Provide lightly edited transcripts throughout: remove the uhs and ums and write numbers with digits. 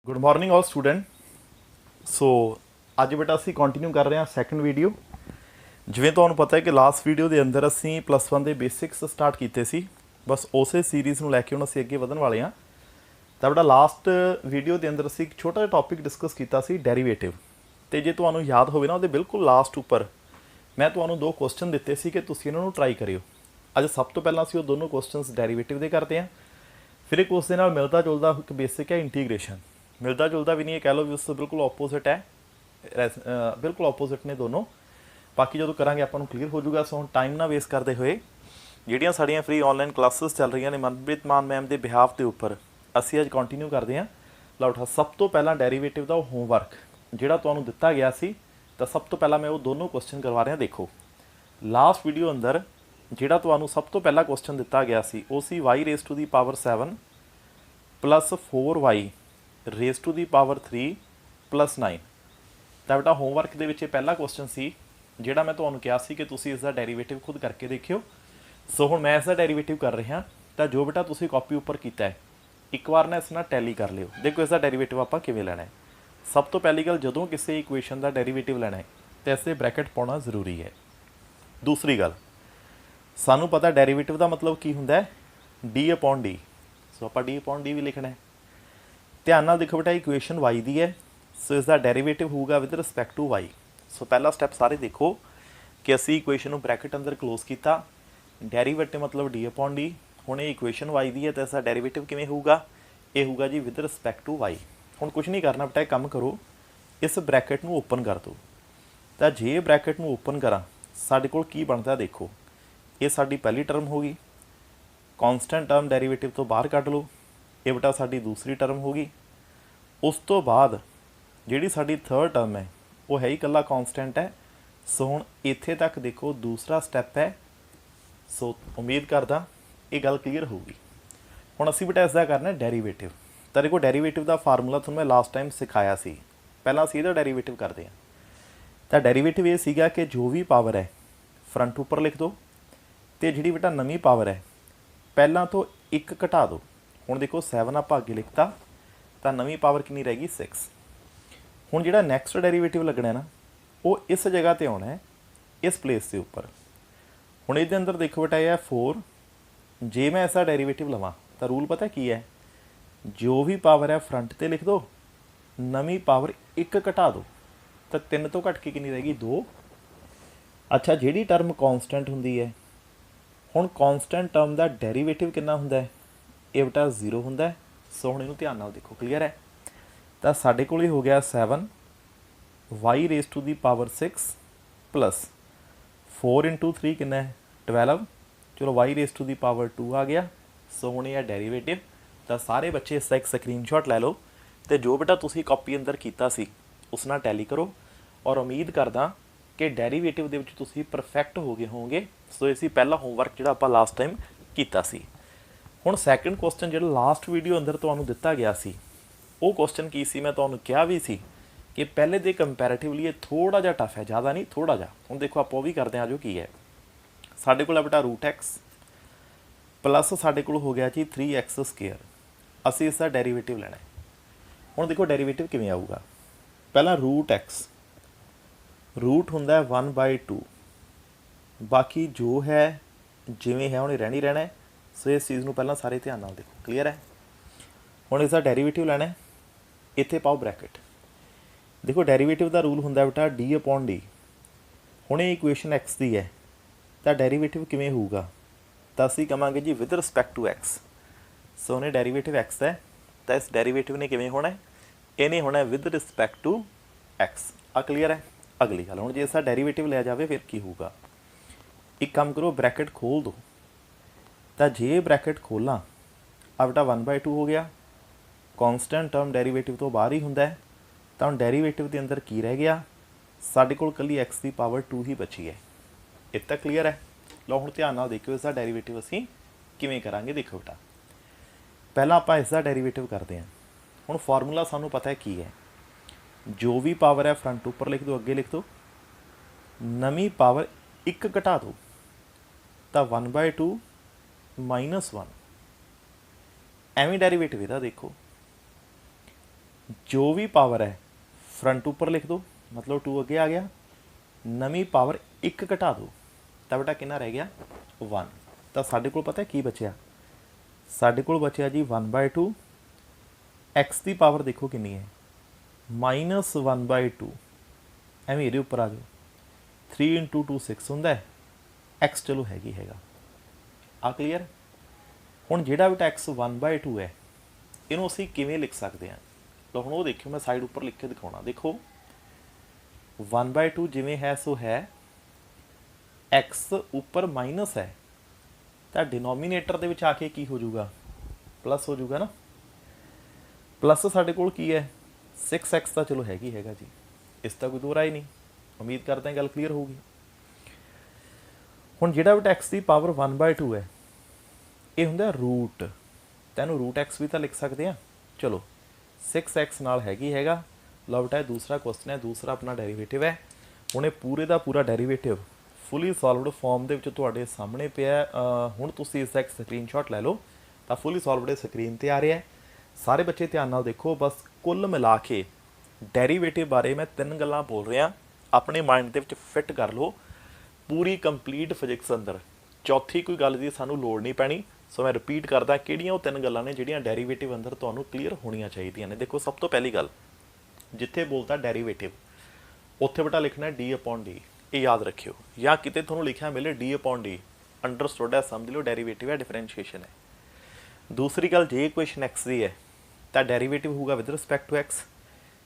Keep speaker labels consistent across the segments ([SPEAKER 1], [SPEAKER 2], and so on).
[SPEAKER 1] Good morning all student. So ਅੱਜ ਬੇਟਾ ਅਸੀਂ ਕੰਟੀਨਿਊ ਕਰ ਰਹੇ ਹਾਂ ਸੈਕੰਡ ਵੀਡੀਓ। ਜਿਵੇਂ ਤੁਹਾਨੂੰ ਪਤਾ ਹੈ ਕਿ ਲਾਸਟ ਵੀਡੀਓ ਦੇ ਅੰਦਰ ਅਸੀਂ +1 ਦੇ ਬੇਸਿਕਸ ਸਟਾਰਟ ਕੀਤੇ ਸੀ, ਬਸ ਉਸੇ ਸੀਰੀਜ਼ ਨੂੰ ਲੈ ਕੇ ਹੁਣ ਅਸੀਂ ਅੱਗੇ ਵਧਣ ਵਾਲੇ ਹਾਂ। ਤਾਂ ਬੇਟਾ ਲਾਸਟ ਵੀਡੀਓ ਦੇ ਅੰਦਰ ਅਸੀਂ ਇੱਕ ਛੋਟਾ ਜਿਹਾ ਟੌਪਿਕ ਡਿਸਕਸ ਕੀਤਾ ਸੀ ਡੈਰੀਵੇਟਿਵ, ਅਤੇ ਜੇ ਤੁਹਾਨੂੰ ਯਾਦ ਹੋਵੇ ਨਾ ਉਹਦੇ ਬਿਲਕੁਲ ਲਾਸਟ ਉੱਪਰ ਮੈਂ ਤੁਹਾਨੂੰ 2 ਕੁਐਸਚਨ ਦਿੱਤੇ ਸੀ ਕਿ ਤੁਸੀਂ ਇਹਨਾਂ ਨੂੰ ਟਰਾਈ ਕਰਿਓ। ਅੱਜ ਸਭ ਤੋਂ ਪਹਿਲਾਂ ਅਸੀਂ ਉਹ ਦੋਨੋਂ ਕੁਐਸਚਨਸ ਡੈਰੀਵੇਟਿਵ ਦੇ ਕਰਦੇ ਹਾਂ, ਫਿਰ ਇੱਕ ਉਸ ਦੇ ਨਾਲ ਮਿਲਦਾ ਜੁਲਦਾ ਇੱਕ ਬੇਸਿਕ ਹੈ ਇੰਟੀਗ੍ਰੇਸ਼ਨ। ਮਿਲਦਾ ਜੁਲਦਾ ਵੀ ਨਹੀਂ, ਇਹ ਕਹਿ ਲਓ ਵੀ ਉਸ ਤੋਂ ਬਿਲਕੁਲ ਆਪੋਜ਼ਿਟ ਹੈ, ਬਿਲਕੁਲ ਆਪੋਜ਼ਿਟ ਨੇ ਦੋਨੋਂ। ਬਾਕੀ ਜਦੋਂ ਕਰਾਂਗੇ ਆਪਾਂ ਨੂੰ ਕਲੀਅਰ ਹੋ ਜਾਊਗਾ। ਸੋ ਹੁਣ ਟਾਈਮ ਨਾ ਵੇਸਟ ਕਰਦੇ ਹੋਏ ਜਿਹੜੀਆਂ ਸਾਡੀਆਂ ਫ੍ਰੀ ਆਨਲਾਈਨ ਕਲਾਸਿਸ ਚੱਲ ਰਹੀਆਂ ਨੇ ਮਨਪ੍ਰੀਤ ਮਾਨ ਮੈਮ ਦੇ ਬਿਹਾਫ ਦੇ ਉੱਪਰ, ਅਸੀਂ ਅੱਜ ਕੰਟੀਨਿਊ ਕਰਦੇ ਹਾਂ। ਲਓ ਉਠਾ, ਸਭ ਤੋਂ ਪਹਿਲਾਂ ਡੈਰੀਵੇਟਿਵ ਦਾ ਉਹ ਹੋਮਵਰਕ ਜਿਹੜਾ ਤੁਹਾਨੂੰ ਦਿੱਤਾ ਗਿਆ ਸੀ, ਤਾਂ ਸਭ ਤੋਂ ਪਹਿਲਾਂ ਮੈਂ ਉਹ ਦੋਨੋਂ ਕੁਐਸਚਨ ਕਰਵਾ ਰਿਹਾ। ਦੇਖੋ ਲਾਸਟ ਵੀਡੀਓ ਅੰਦਰ ਜਿਹੜਾ ਤੁਹਾਨੂੰ ਸਭ ਤੋਂ ਪਹਿਲਾ ਕੁਐਸਚਨ ਦਿੱਤਾ ਗਿਆ ਸੀ ਉਹ ਸੀ y⁻7 + 4y raised to the power 3 + 9। ਤਾਂ ਬੇਟਾ ਹੋਮਵਰਕ ਦੇ ਵਿੱਚ ਇਹ ਪਹਿਲਾ ਕੁਐਸਚਨ ਸੀ ਜਿਹੜਾ ਮੈਂ ਤੁਹਾਨੂੰ ਕਿਹਾ ਸੀ ਕਿ ਤੁਸੀਂ ਇਸ ਦਾ ਡੈਰੀਵੇਟਿਵ ਖੁਦ ਕਰਕੇ ਦੇਖਿਓ। ਸੋ ਹੁਣ ਮੈਂ ਇਸ ਦਾ ਡੈਰੀਵੇਟਿਵ ਕਰ ਰਿਹਾ, ਤਾਂ ਜੋ ਬੇਟਾ ਤੁਸੀਂ ਕਾਪੀ ਉੱਪਰ ਕੀਤਾ ਹੈ ਇੱਕ ਵਾਰ ਨਾ ਇਸ ਨਾਲ ਟੈਲੀ ਕਰ ਲਿਓ। ਦੇਖੋ ਇਸ ਦਾ ਡੈਰੀਵੇਟਿਵ ਆਪਾਂ ਕਿਵੇਂ ਲੈਣਾ ਹੈ। ਸਭ ਤੋਂ ਪਹਿਲੀ ਗੱਲ, ਜਦੋਂ ਕਿਸੇ ਇਕੁਏਸ਼ਨ ਦਾ ਡੈਰੀਵੇਟਿਵ ਲੈਣਾ ਹੈ ਤਾਂ ਇਸੇ ਬ੍ਰੈਕਟ ਪਾਉਣਾ ਜ਼ਰੂਰੀ ਹੈ। ਦੂਸਰੀ ਗੱਲ, ਸਾਨੂੰ ਪਤਾ ਡੈਰੀਵੇਟਿਵ ਦਾ ਮਤਲਬ ਕੀ ਹੁੰਦਾ ਹੈ, d/d। ਸੋ ਆਪਾਂ d/d ਵੀ ਲਿਖਣਾ ਹੈ। ਧਿਆਨ ਨਾਲ ਦੇਖੋ ਬੇਟਾ, ਇਕੁਏਸ਼ਨ y ਦੀ ਹੈ, ਸੋ ਇਸ ਦਾ ਡੈਰੀਵੇਟਿਵ ਹੋਊਗਾ ਵਿਦ ਰਿਸਪੈਕਟ ਟੂ y। ਸੋ ਪਹਿਲਾ ਸਟੈਪ ਸਾਰੇ ਦੇਖੋ ਕਿ ਅਸੀਂ ਇਕੁਏਸ਼ਨ ਨੂੰ ਬ੍ਰੈਕਟ ਅੰਦਰ ਕਲੋਜ਼ ਕੀਤਾ, ਡੈਰੀਵੇਟਿਵ ਮਤਲਬ d/d। ਹੁਣ ਇਹ ਇਕੁਏਸ਼ਨ y ਦੀ ਹੈ ਤਾਂ ਇਸ ਦਾ ਡੈਰੀਵੇਟਿਵ ਕਿਵੇਂ ਹੋਊਗਾ, ਇਹ ਹੋਊਗਾ ਜੀ ਵਿਦ ਰਿਸਪੈਕਟ ਟੂ y। ਹੁਣ ਕੁਝ ਨਹੀਂ ਕਰਨਾ ਬੇਟਾ, ਇਹ ਕੰਮ ਕਰੋ, ਇਸ ਬ੍ਰੈਕਟ ਨੂੰ ਓਪਨ ਕਰ ਦਿਓ। ਤਾਂ ਜੇ ਬ੍ਰੈਕਟ ਨੂੰ ਓਪਨ ਕਰਾਂ ਸਾਡੇ ਕੋਲ ਕੀ ਬਣਦਾ, ਦੇਖੋ ਇਹ ਸਾਡੀ ਪਹਿਲੀ ਟਰਮ ਹੋ ਗਈ, ਕੌਨਸਟੈਂਟ ਟਰਮ ਡੈਰੀਵੇਟਿਵ ਤੋਂ ਬਾਹਰ ਕੱਢ ਲਓ, ਇਹ ਬੇਟਾ ਸਾਡੀ ਦੂਸਰੀ ਟਰਮ ਹੋ ਗਈ। ਉਸ ਤੋਂ ਬਾਅਦ ਜਿਹੜੀ ਸਾਡੀ ਥਰਡ ਟਰਮ ਹੈ ਉਹ ਹੈ ਹੀ ਇਕੱਲਾ ਕੌਨਸਟੈਂਟ ਹੈ। ਸੋ ਹੁਣ ਇੱਥੇ ਤੱਕ ਦੇਖੋ ਦੂਸਰਾ ਸਟੈਪ ਹੈ। ਸੋ ਉਮੀਦ ਕਰਦਾ ਇਹ ਗੱਲ ਕਲੀਅਰ ਹੋਊਗੀ। ਹੁਣ ਅਸੀਂ ਬੇਟਾ ਇਸ ਦਾ ਕਰਨਾ ਡੈਰੀਵੇਟਿਵ। ਤਾਂ ਦੇਖੋ ਡੈਰੀਵੇਟਿਵ ਦਾ ਫਾਰਮੂਲਾ ਤੁਹਾਨੂੰ ਮੈਂ ਲਾਸਟ ਟਾਈਮ ਸਿਖਾਇਆ ਸੀ। ਪਹਿਲਾਂ ਅਸੀਂ ਇਹਦਾ ਡੈਰੀਵੇਟਿਵ ਕਰਦੇ ਹਾਂ। ਤਾਂ ਡੈਰੀਵੇਟਿਵ ਇਹ ਸੀਗਾ ਕਿ ਜੋ ਵੀ ਪਾਵਰ ਹੈ ਫਰੰਟ ਉੱਪਰ ਲਿਖ ਦਿਓ, ਅਤੇ ਜਿਹੜੀ ਬੇਟਾ ਨਵੀਂ ਪਾਵਰ ਹੈ ਪਹਿਲਾਂ ਤੋਂ 1 ਘਟਾ ਦਿਓ। ਹੁਣ ਦੇਖੋ 7 ਆਪਾਂ ਅੱਗੇ ਲਿਖਤਾ, ਤਾਂ ਨਵੀਂ ਪਾਵਰ ਕਿੰਨੀ ਰਹਿ ਗਈ 6। ਹੁਣ ਜਿਹੜਾ ਨੈਕਸਟ ਡੈਰੀਵੇਟਿਵ ਲੱਗਣਾ ਨਾ ਉਹ ਇਸ ਜਗ੍ਹਾ 'ਤੇ ਆਉਣਾ ਹੈ, ਇਸ ਪਲੇਸ ਦੇ ਉੱਪਰ। ਹੁਣ ਇਹਦੇ ਅੰਦਰ ਦੇਖੋ ਬੇਟਾ ਇਹ ਹੈ 4। ਜੇ ਮੈਂ ਇਸਦਾ ਡੈਰੀਵੇਟਿਵ ਲਵਾਂ ਤਾਂ ਰੂਲ ਪਤਾ ਕੀ ਹੈ, ਜੋ ਵੀ ਪਾਵਰ ਹੈ ਫਰੰਟ 'ਤੇ ਲਿਖ ਦਿਓ, ਨਵੀਂ ਪਾਵਰ 1 ਘਟਾ ਦਿਓ, ਤਾਂ 3 ਤੋਂ ਘਟ ਕੇ ਕਿੰਨੀ ਰਹੇਗੀ 2। ਅੱਛਾ, ਜਿਹੜੀ ਟਰਮ ਕੌਨਸਟੈਂਟ ਹੁੰਦੀ ਹੈ, ਹੁਣ ਕੌਨਸਟੈਂਟ ਟਰਮ ਦਾ ਡੈਰੀਵੇਟਿਵ ਕਿੰਨਾ ਹੁੰਦਾ ਹੈ, ਇਹ ਬੇਟਾ 0 ਹੁੰਦਾ ਹੈ। ਸੋ ਹੁਣ ਇਹਨੂੰ ਧਿਆਨ ਨਾਲ ਦੇਖੋ, ਕਲੀਅਰ ਹੈ। ਤਾਂ ਸਾਡੇ ਕੋਲ ਹੀ ਹੋ ਗਿਆ 7 y⁻6 + 4 × 3 ਕਿੰਨਾ ਹੈ 12। ਚਲੋ y⁻2 ਆ ਗਿਆ। ਸੋ ਹੁਣ ਇਹ ਹੈ ਡੈਰੀਵੇਟਿਵ। ਤਾਂ ਸਾਰੇ ਬੱਚੇ ਇਸ ਦਾ ਇੱਕ ਸਕਰੀਨਸ਼ਾਟ ਲੈ ਲਓ, ਅਤੇ ਜੋ ਬੇਟਾ ਤੁਸੀਂ ਕਾਪੀ ਅੰਦਰ ਕੀਤਾ ਸੀ ਉਸ ਨਾਲ ਟੈਲੀ ਕਰੋ, ਔਰ ਉਮੀਦ ਕਰਦਾ ਕਿ ਡੈਰੀਵੇਟਿਵ ਦੇ ਵਿੱਚ ਤੁਸੀਂ ਪਰਫੈਕਟ ਹੋ ਗਏ ਹੋਵੋਗੇ। ਸੋ ਇਹ ਸੀ ਪਹਿਲਾ ਹੋਮਵਰਕ ਜਿਹੜਾ ਆਪਾਂ ਲਾਸਟ ਟਾਈਮ ਕੀਤਾ ਸੀ। ਹੁਣ ਸੈਕਿੰਡ ਕੁਐਸਚਨ ਜਿਹੜਾ ਲਾਸਟ ਵੀਡੀਓ ਅੰਦਰ ਤੁਹਾਨੂੰ ਦਿੱਤਾ ਗਿਆ ਸੀ, ਉਹ ਕੁਐਸਚਨ ਕੀ ਸੀ, ਮੈਂ ਤੁਹਾਨੂੰ ਕਿਹਾ ਵੀ ਸੀ ਕਿ ਪਹਿਲੇ ਦੇ ਕੰਪੈਰੇਟਿਵਲੀ ਇਹ ਥੋੜ੍ਹਾ ਜਿਹਾ ਟਫ ਹੈ, ਜ਼ਿਆਦਾ ਨਹੀਂ ਥੋੜ੍ਹਾ ਜਿਹਾ। ਹੁਣ ਦੇਖੋ ਆਪਾਂ ਉਹ ਵੀ ਕਰਦੇ ਹਾਂ, ਜੋ ਕੀ ਹੈ ਸਾਡੇ ਕੋਲ ਹੈ ਬੇਟਾ √x ਪਲੱਸ ਸਾਡੇ ਕੋਲ ਹੋ ਗਿਆ ਜੀ 3x²। ਅਸੀਂ ਇਸ ਦਾ ਡੈਰੀਵੇਟਿਵ ਲੈਣਾ ਹੈ। ਹੁਣ ਦੇਖੋ ਡੈਰੀਵੇਟਿਵ ਕਿਵੇਂ ਆਊਗਾ, ਪਹਿਲਾਂ √x ਰੂਟ ਹੁੰਦਾ ਹੈ 1/2, ਬਾਕੀ ਜੋ ਹੈ ਜਿਵੇਂ ਹੈ ਉਹਨੇ ਰਹਿਣੀ ਰਹਿਣਾ ਹੈ। ਸੋ ਇਸ ਚੀਜ਼ ਨੂੰ ਪਹਿਲਾਂ ਸਾਰੇ ਧਿਆਨ ਨਾਲ ਦੇਖੋ, ਕਲੀਅਰ ਹੈ। ਹੁਣ ਇਸ ਦਾ ਡੈਰੀਵੇਟਿਵ ਲੈਣਾ ਹੈ, ਇੱਥੇ ਪਾਓ ਬ੍ਰੈਕਟ। ਦੇਖੋ ਡੈਰੀਵੇਟਿਵ ਦਾ ਰੂਲ ਹੁੰਦਾ ਬੇਟਾ d/d। ਹੁਣ ਇਹ ਇਕੁਏਸ਼ਨ x ਦੀ ਹੈ, ਤਾਂ ਡੈਰੀਵੇਟਿਵ ਕਿਵੇਂ ਹੋਊਗਾ, ਤਾਂ ਅਸੀਂ ਕਹਾਂਗੇ ਜੀ ਵਿਦ ਰਿਸਪੈਕਟ ਟੂ x। ਸੋ ਉਹਨੇ ਡੈਰੀਵੇਟਿਵ x ਹੈ, ਤਾਂ ਇਸ ਡੈਰੀਵੇਟਿਵ ਨੇ ਕਿਵੇਂ ਹੋਣਾ, ਇਹਨੇ ਹੋਣਾ ਵਿਦ ਰਿਸਪੈਕਟ ਟੂ x। ਆ ਕਲੀਅਰ ਹੈ। ਅਗਲੀ ਗੱਲ, ਹੁਣ ਜੇ ਇਸ ਦਾ ਡੈਰੀਵੇਟਿਵ ਲਿਆ ਜਾਵੇ ਫਿਰ ਕੀ ਹੋਊਗਾ, ਇੱਕ ਕੰਮ ਕਰੋ ਬ੍ਰੈਕਟ ਖੋਲ੍ਹ ਦਿਓ। ਤਾਂ ਜੇ ਬ੍ਰੈਕਟ ਖੋਲ੍ਹਾਂ ਆ ਬੇਟਾ 1/2 ਹੋ ਗਿਆ, ਕੌਨਸਟੈਂਟ ਟਰਮ ਡੈਰੀਵੇਟਿਵ ਤੋਂ ਬਾਹਰ ਹੀ ਹੁੰਦਾ ਹੈ। ਤਾਂ ਹੁਣ ਡੈਰੀਵੇਟਿਵ ਦੇ ਅੰਦਰ ਕੀ ਰਹਿ ਗਿਆ, ਸਾਡੇ ਕੋਲ ਇਕੱਲੀ x⁻2 ਹੀ ਬਚੀ ਹੈ। ਇੱਥੇ ਤੱਕ ਕਲੀਅਰ ਹੈ। ਲਓ ਹੁਣ ਧਿਆਨ ਨਾਲ ਦੇਖਿਓ ਇਸ ਦਾ ਡੈਰੀਵੇਟਿਵ ਅਸੀਂ ਕਿਵੇਂ ਕਰਾਂਗੇ। ਦੇਖੋ ਬੇਟਾ ਪਹਿਲਾਂ ਆਪਾਂ ਇਸ ਦਾ ਡੈਰੀਵੇਟਿਵ ਕਰਦੇ ਹਾਂ। ਹੁਣ ਫਾਰਮੂਲਾ ਸਾਨੂੰ ਪਤਾ ਹੈ ਕੀ ਹੈ, ਜੋ ਵੀ ਪਾਵਰ ਹੈ ਫਰੰਟ ਉੱਪਰ ਲਿਖ ਦਿਓ, ਅੱਗੇ ਲਿਖ ਦਿਓ, ਨਵੀਂ ਪਾਵਰ 1 ਘਟਾ ਦਿਓ, ਤਾਂ 1/2 -1। ਐਵੇਂ ਡੈਰੀਵੇਟਿਵ ਇਹਦਾ ਦੇਖੋ, जो भी पावर है फ्रंट उपर लिख दो, मतलब 2 अगे आ गया, नवीं पावर 1 घटा दो तो बेटा कितना रह गया 1। तो साडे कोल पता है की बचिया, साडे कोल बचिया जी 1/2। एक्स की पावर देखो कितनी है -1/2, एवें ये उपर आ जाओ, 3 × 2 6 होंदा है, एक्स चलो हैगी हैगा आ क्लीयर। हुण जिहड़ा बेटा एक्स 1/2 है इनू असीं किवें लिख सकते हैं, तो हुण वो देखियो मैं साइड उपर लिख के दिखाउणा। देखो 1/2 जिवें है सो है, एक्स उपर माइनस है तो डिनोमीनेटर दे विच आके की हो जाऊगा प्लस हो जाऊगा ना। प्लस साडे कोल की है 6x तो चलो हैगी हैगा जी, इसका कोई दो राय नहीं। उम्मीद करते हैं गल क्लीयर होगी। हुण जिहड़ा बेटा एक्स की पावर 1/2 है ये हुंदा रूट, तैनूं रूट एक्स भी तो लिख सकते हैं। चलो 6x नाल हैगी हैगा। लो बेटा दूसरा क्वेश्चन है, दूसरा अपना डेरीवेटिव है। हुण ये पूरे का पूरा डेरीवेटिव फुली सॉल्वड फॉर्म दे विच तुहाडे सामने पिया। हुण तुसीं इसका एक स्क्रीनशॉट लै लो तो फुली सॉल्वड स्क्रीन ते आ रहा है। सारे बच्चे ध्यान नाल देखो। बस कुल मिला के डेरीवेटिव बारे मैं 3 गल्लां बोल रहा, अपने माइंड दे विच फिट कर लो। पूरी कंप्लीट फिजिक्स अंदर चौथी कोई गल की सानू लोड़ नहीं पैनी। सो मैं रिपीट करदा किहड़ियां वो 3 गल्लां ने जिहड़ियां डेरीवेटिव अंदर तुहानूं क्लीयर होणियां चाहीदियां ने। देखो सब तो पहली गल, जिथे बोलता डेरीवेटिव उत्थे बेटा लिखना है d/d, ये याद रखियो। या किते तुहानूं लिखिया मिले d/d, अंडरस्टूड है, समझ लो डेरीवेटिव है, डिफरेंशिएशन है। दूसरी गल, जे इक्वेशन एक्स की है तो डेरीवेटिव होगा विद रिस्पैक्ट टू एक्स,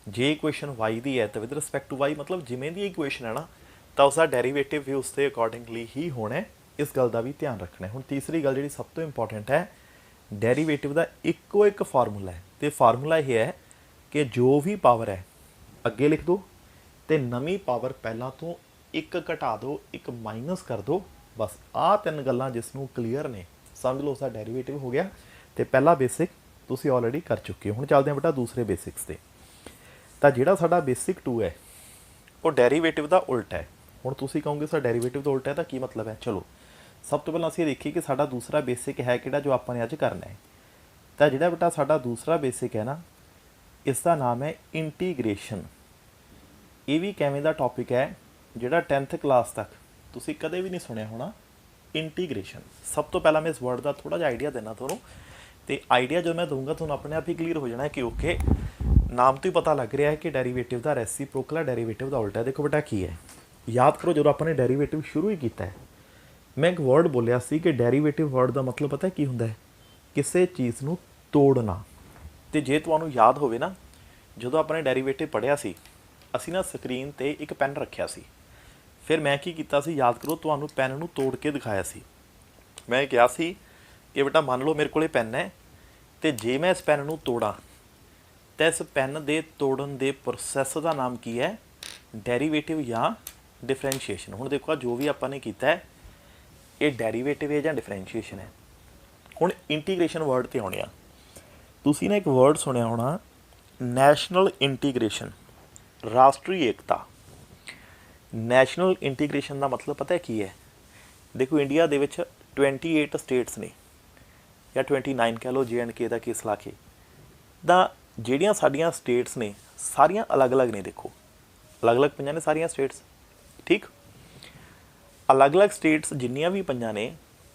[SPEAKER 1] जे इक्वेशन वाई की है तो विद रिस्पैक्ट टू वाई। मतलब जिमें दी इक्वेशन है ना तो उसका डेरीवेटिव भी उसके अकॉर्डिंगली ही होना है। इस गल का भी ध्यान रखना है। हुण तीसरी गल जी सब तो इंपॉर्टेंट है, डेरीवेटिव का इक्को एक फार्मूला है, तो फार्मूला यह है कि जो भी पावर है अगे लिख दो तो नवीं पावर पहला तो 1 घटा दो, 1 माइनस कर दो। बस आ 3 गल्लां जिसनों क्लीयर ने समझ लो उसका डेरीवेटिव हो गया। तो पहला बेसिक तुसीं ऑलरेडी कर चुके हो। हुण चलदे हैं बेटा दूसरे बेसिक्स ते। तो जिहड़ा साडा बेसिक 2 है वो डेरीवेटिव का उल्ट है। हुण तुसीं कहोगे सर डेरीवेटिव का उल्ट है तो की मतलब है। चलो सब तो पहले असीं देखिए कि साडा दूसरा बेसिक है किहड़ा जो आपां ने अज करना है। तो जिहड़ा बेटा साडा दूसरा बेसिक है ना, इसका नाम है इंटीग्रेशन। ये भी किवें दा टॉपिक है जिहड़ा 10th क्लास तक तुसीं कदे भी नहीं सुनिया होना, इंटीग्रेशन। सब तो पहला मैं इस वर्ड का थोड़ा जिहा आइडिया देना तुहानूं, तो आइडिया जो मैं दूंगा तुहानूं अपने आप ही क्लीयर हो जाना है कि ओके नाम तो ही पता लग रहा है कि डेरीवेटिव का रेसिप्रोकल है, डेरीवेटिव का उल्टा है। देखो बेटा की है, याद करो जो आपने डेरीवेटिव शुरू ही किया है, मैं एक वर्ड बोलिया सी कि डेरीवेटिव वर्ड का मतलब पता है की हुंदा है, किसी चीज़ नूं तोड़ना। तो जे तुहानूं याद होवे ना, जो अपने डेरीवेटिव पढ़िया सी असीं ना स्क्रीन ते एक पैन रखिया सी, फिर मैं की कीता सी, याद करो तुहानूं पैन नूं तोड़ के दिखाया सी। मैं कहा सी कि बेटा मान लो मेरे को पैन है तो जे मैं इस पैन नूं तोड़ा तो इस पैन के तोड़न के प्रोसैस का नाम की है, डेरीवेटिव या डिफरेंशिएशन। हुण देखो जो भी आपां ने कीता है ये डेरीवेटिव है या डिफरेंशिएशन है। हुण इंटीग्रेशन वर्ड ते आउणे आ। तुसीं ना एक वर्ड सुनिया होना, नैशनल इंटीग्रेशन, राष्ट्रीय एकता। नैशनल इंटीग्रेशन का मतलब पता है की है। देखो इंडिया दे विच 28 स्टेट्स ने या 29 कह लो, JNK का केस ला के, ਜਿਹੜੀਆਂ ਸਾਡੀਆਂ स्टेट्स ने सारियां अलग अलग ने। देखो अलग अलग पईयां ने सारियां स्टेट्स, ठीक। अलग अलग स्टेट्स जिन्नियां भी पईयां ने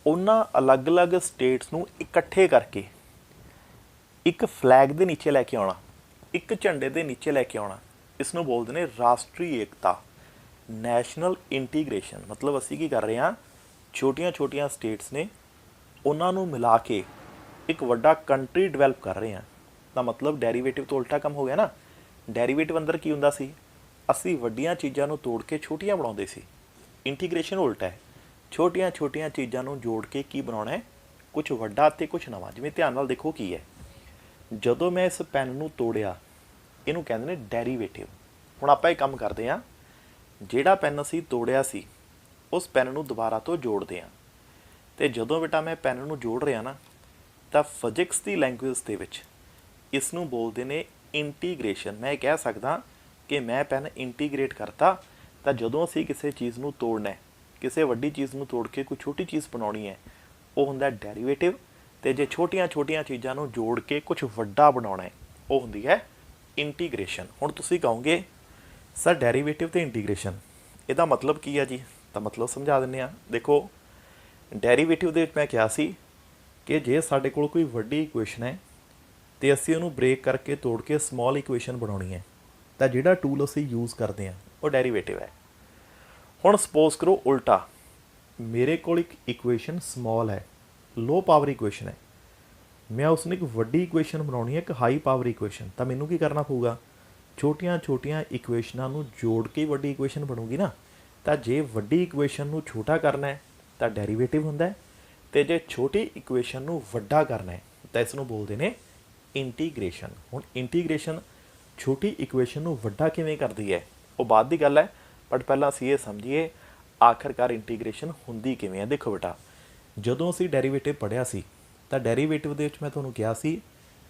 [SPEAKER 1] उन्हां अलग अलग स्टेट्स नूं इकट्ठे करके एक फ्लैग दे नीचे लैके आउणा, एक झंडे दे नीचे लैके आउणा, इसनूं बोलदे ने राष्ट्रीय एकता, नैशनल इंटीग्रेशन। मतलब असीं की कर रहे हैं, छोटियां छोटियां स्टेट्स ने उन्हां नूं मिला के एक वड्डा कंट्री डिवेलप कर रहे हैं। तो मतलब डेरीवेटिव तो उल्टा काम हो गया ना। डेरीवेटिव अंदर की हुंदा सी, असीं वड्डियां चीज़ां नूं तोड़ के छोटियां बनाउंदे सी। इंटीग्रेशन उल्टा है, छोटियां छोटियां चीज़ां नूं जोड़ के की बनाउणा है, कुछ वड्डा ते कुछ नवां। जिवें ध्यान नाल देखो की है, जदों मैं इस पैन नूं तोड़िया इहनूं कहंदे ने डेरीवेटिव। हुण आपां इह काम करदे हां, जिहड़ा पैन असीं तोड़िया सी उस पैन नूं दुबारा तो जोड़दे हां। ते जदों बेटा मैं पैन नूं जोड़ रिहा ना, तां फिजिक्स दी लैंगुएज दे विच इसनूं बोलते हैं इंटीग्रेशन। मैं कह सकदा कि मैं पैन इंटीग्रेट करता। तो जदों असीं किसी चीज़ नूं तोड़ना है, किसी वड्डी चीज़ नूं तोड़ के कोई छोटी चीज़ बनाउणी है, वो हुंदा डेरीवेटिव। तो जे छोटियां छोटियां चीज़ां नूं जोड़ के कुछ वड्डा बनाउणा है, वो हुंदी है ਇੰਟੀਗ੍ਰੇਸ਼ਨ। ਹੁਣ ਤੁਸੀਂ ਕਹੋਗੇ ਸਰ ਡੈਰੀਵੇਟਿਵ ਤੇ ਇੰਟੀਗ੍ਰੇਸ਼ਨ ਇਹਦਾ ਮਤਲਬ ਕੀ ਆ ਜੀ? ਤਾਂ ਮਤਲਬ ਸਮਝਾ ਦਿੰਦੇ ਆ। ਦੇਖੋ ਡੈਰੀਵੇਟਿਵ ਦੇ ਵਿੱਚ ਮੈਂ ਕਿਹਾ ਸੀ ਕਿ ਜੇ ਸਾਡੇ ਕੋਲ ਕੋਈ ਵੱਡੀ ਇਕੁਏਸ਼ਨ ਹੈ ਤੇ ਅਸੀਂ ਉਹਨੂੰ ਬ੍ਰੇਕ ਕਰਕੇ ਤੋੜ ਕੇ ਸਮੋਲ ਇਕੁਏਸ਼ਨ ਬਣਾਉਣੀ ਹੈ ਤਾਂ ਜਿਹੜਾ ਟੂਲ ਅਸੀਂ ਯੂਜ਼ ਕਰਦੇ ਹਾਂ ਉਹ ਡੈਰੀਵੇਟਿਵ ਹੈ। ਹੁਣ ਸਪੋਜ਼ ਕਰੋ ਉਲਟਾ, ਮੇਰੇ ਕੋਲ ਇੱਕ ਇਕੁਏਸ਼ਨ ਸਮੋਲ ਹੈ, ਲੋ ਪਾਵਰ ਇਕੁਏਸ਼ਨ ਹੈ, ਮੈਂ ਉਸ ਨੂੰ ਇੱਕ ਵੱਡੀ ਇਕੁਏਸ਼ਨ ਬਣਾਉਣੀ ਹੈ, ਇੱਕ ਹਾਈ ਪਾਵਰ ਇਕੁਏਸ਼ਨ। ਤਾਂ ਮੈਨੂੰ ਕੀ ਕਰਨਾ ਪਊਗਾ? ਛੋਟੀਆਂ ਛੋਟੀਆਂ ਇਕੁਏਸ਼ਨਾਂ ਨੂੰ ਜੋੜ ਕੇ ਵੱਡੀ ਇਕੁਏਸ਼ਨ ਬਣੂਗੀ ਨਾ। ਤਾਂ ਜੇ ਵੱਡੀ ਇਕੁਏਸ਼ਨ ਨੂੰ ਛੋਟਾ ਕਰਨਾ ਹੈ ਤਾਂ ਡੈਰੀਵੇਟਿਵ ਹੁੰਦਾ ਹੈ, ਅਤੇ ਜੇ ਛੋਟੀ ਇਕੁਏਸ਼ਨ ਨੂੰ ਵੱਡਾ ਕਰਨਾ ਹੈ ਤਾਂ ਇਸ ਨੂੰ ਬੋਲਦੇ ਨੇ ਇੰਟੀਗ੍ਰੇਸ਼ਨ। ਹੁਣ ਇੰਟੀਗ੍ਰੇਸ਼ਨ ਛੋਟੀ ਇਕੁਏਸ਼ਨ ਨੂੰ ਵੱਡਾ ਕਿਵੇਂ ਕਰਦੀ ਹੈ ਉਹ ਬਾਅਦ ਦੀ ਗੱਲ ਹੈ, ਬਟ ਪਹਿਲਾਂ ਅਸੀਂ ਇਹ ਸਮਝੀਏ ਆਖਰਕਾਰ ਇੰਟੀਗ੍ਰੇਸ਼ਨ ਹੁੰਦੀ ਕਿਵੇਂ ਹੈ। ਦੇਖੋ ਬੇਟਾ, ਜਦੋਂ ਅਸੀਂ ਡੈਰੀਵੇਟਿਵ ਪੜ੍ਹਿਆ ਸੀ ਤਾਂ ਡੈਰੀਵੇਟਿਵ ਦੇ ਵਿੱਚ ਮੈਂ ਤੁਹਾਨੂੰ ਕਿਹਾ ਸੀ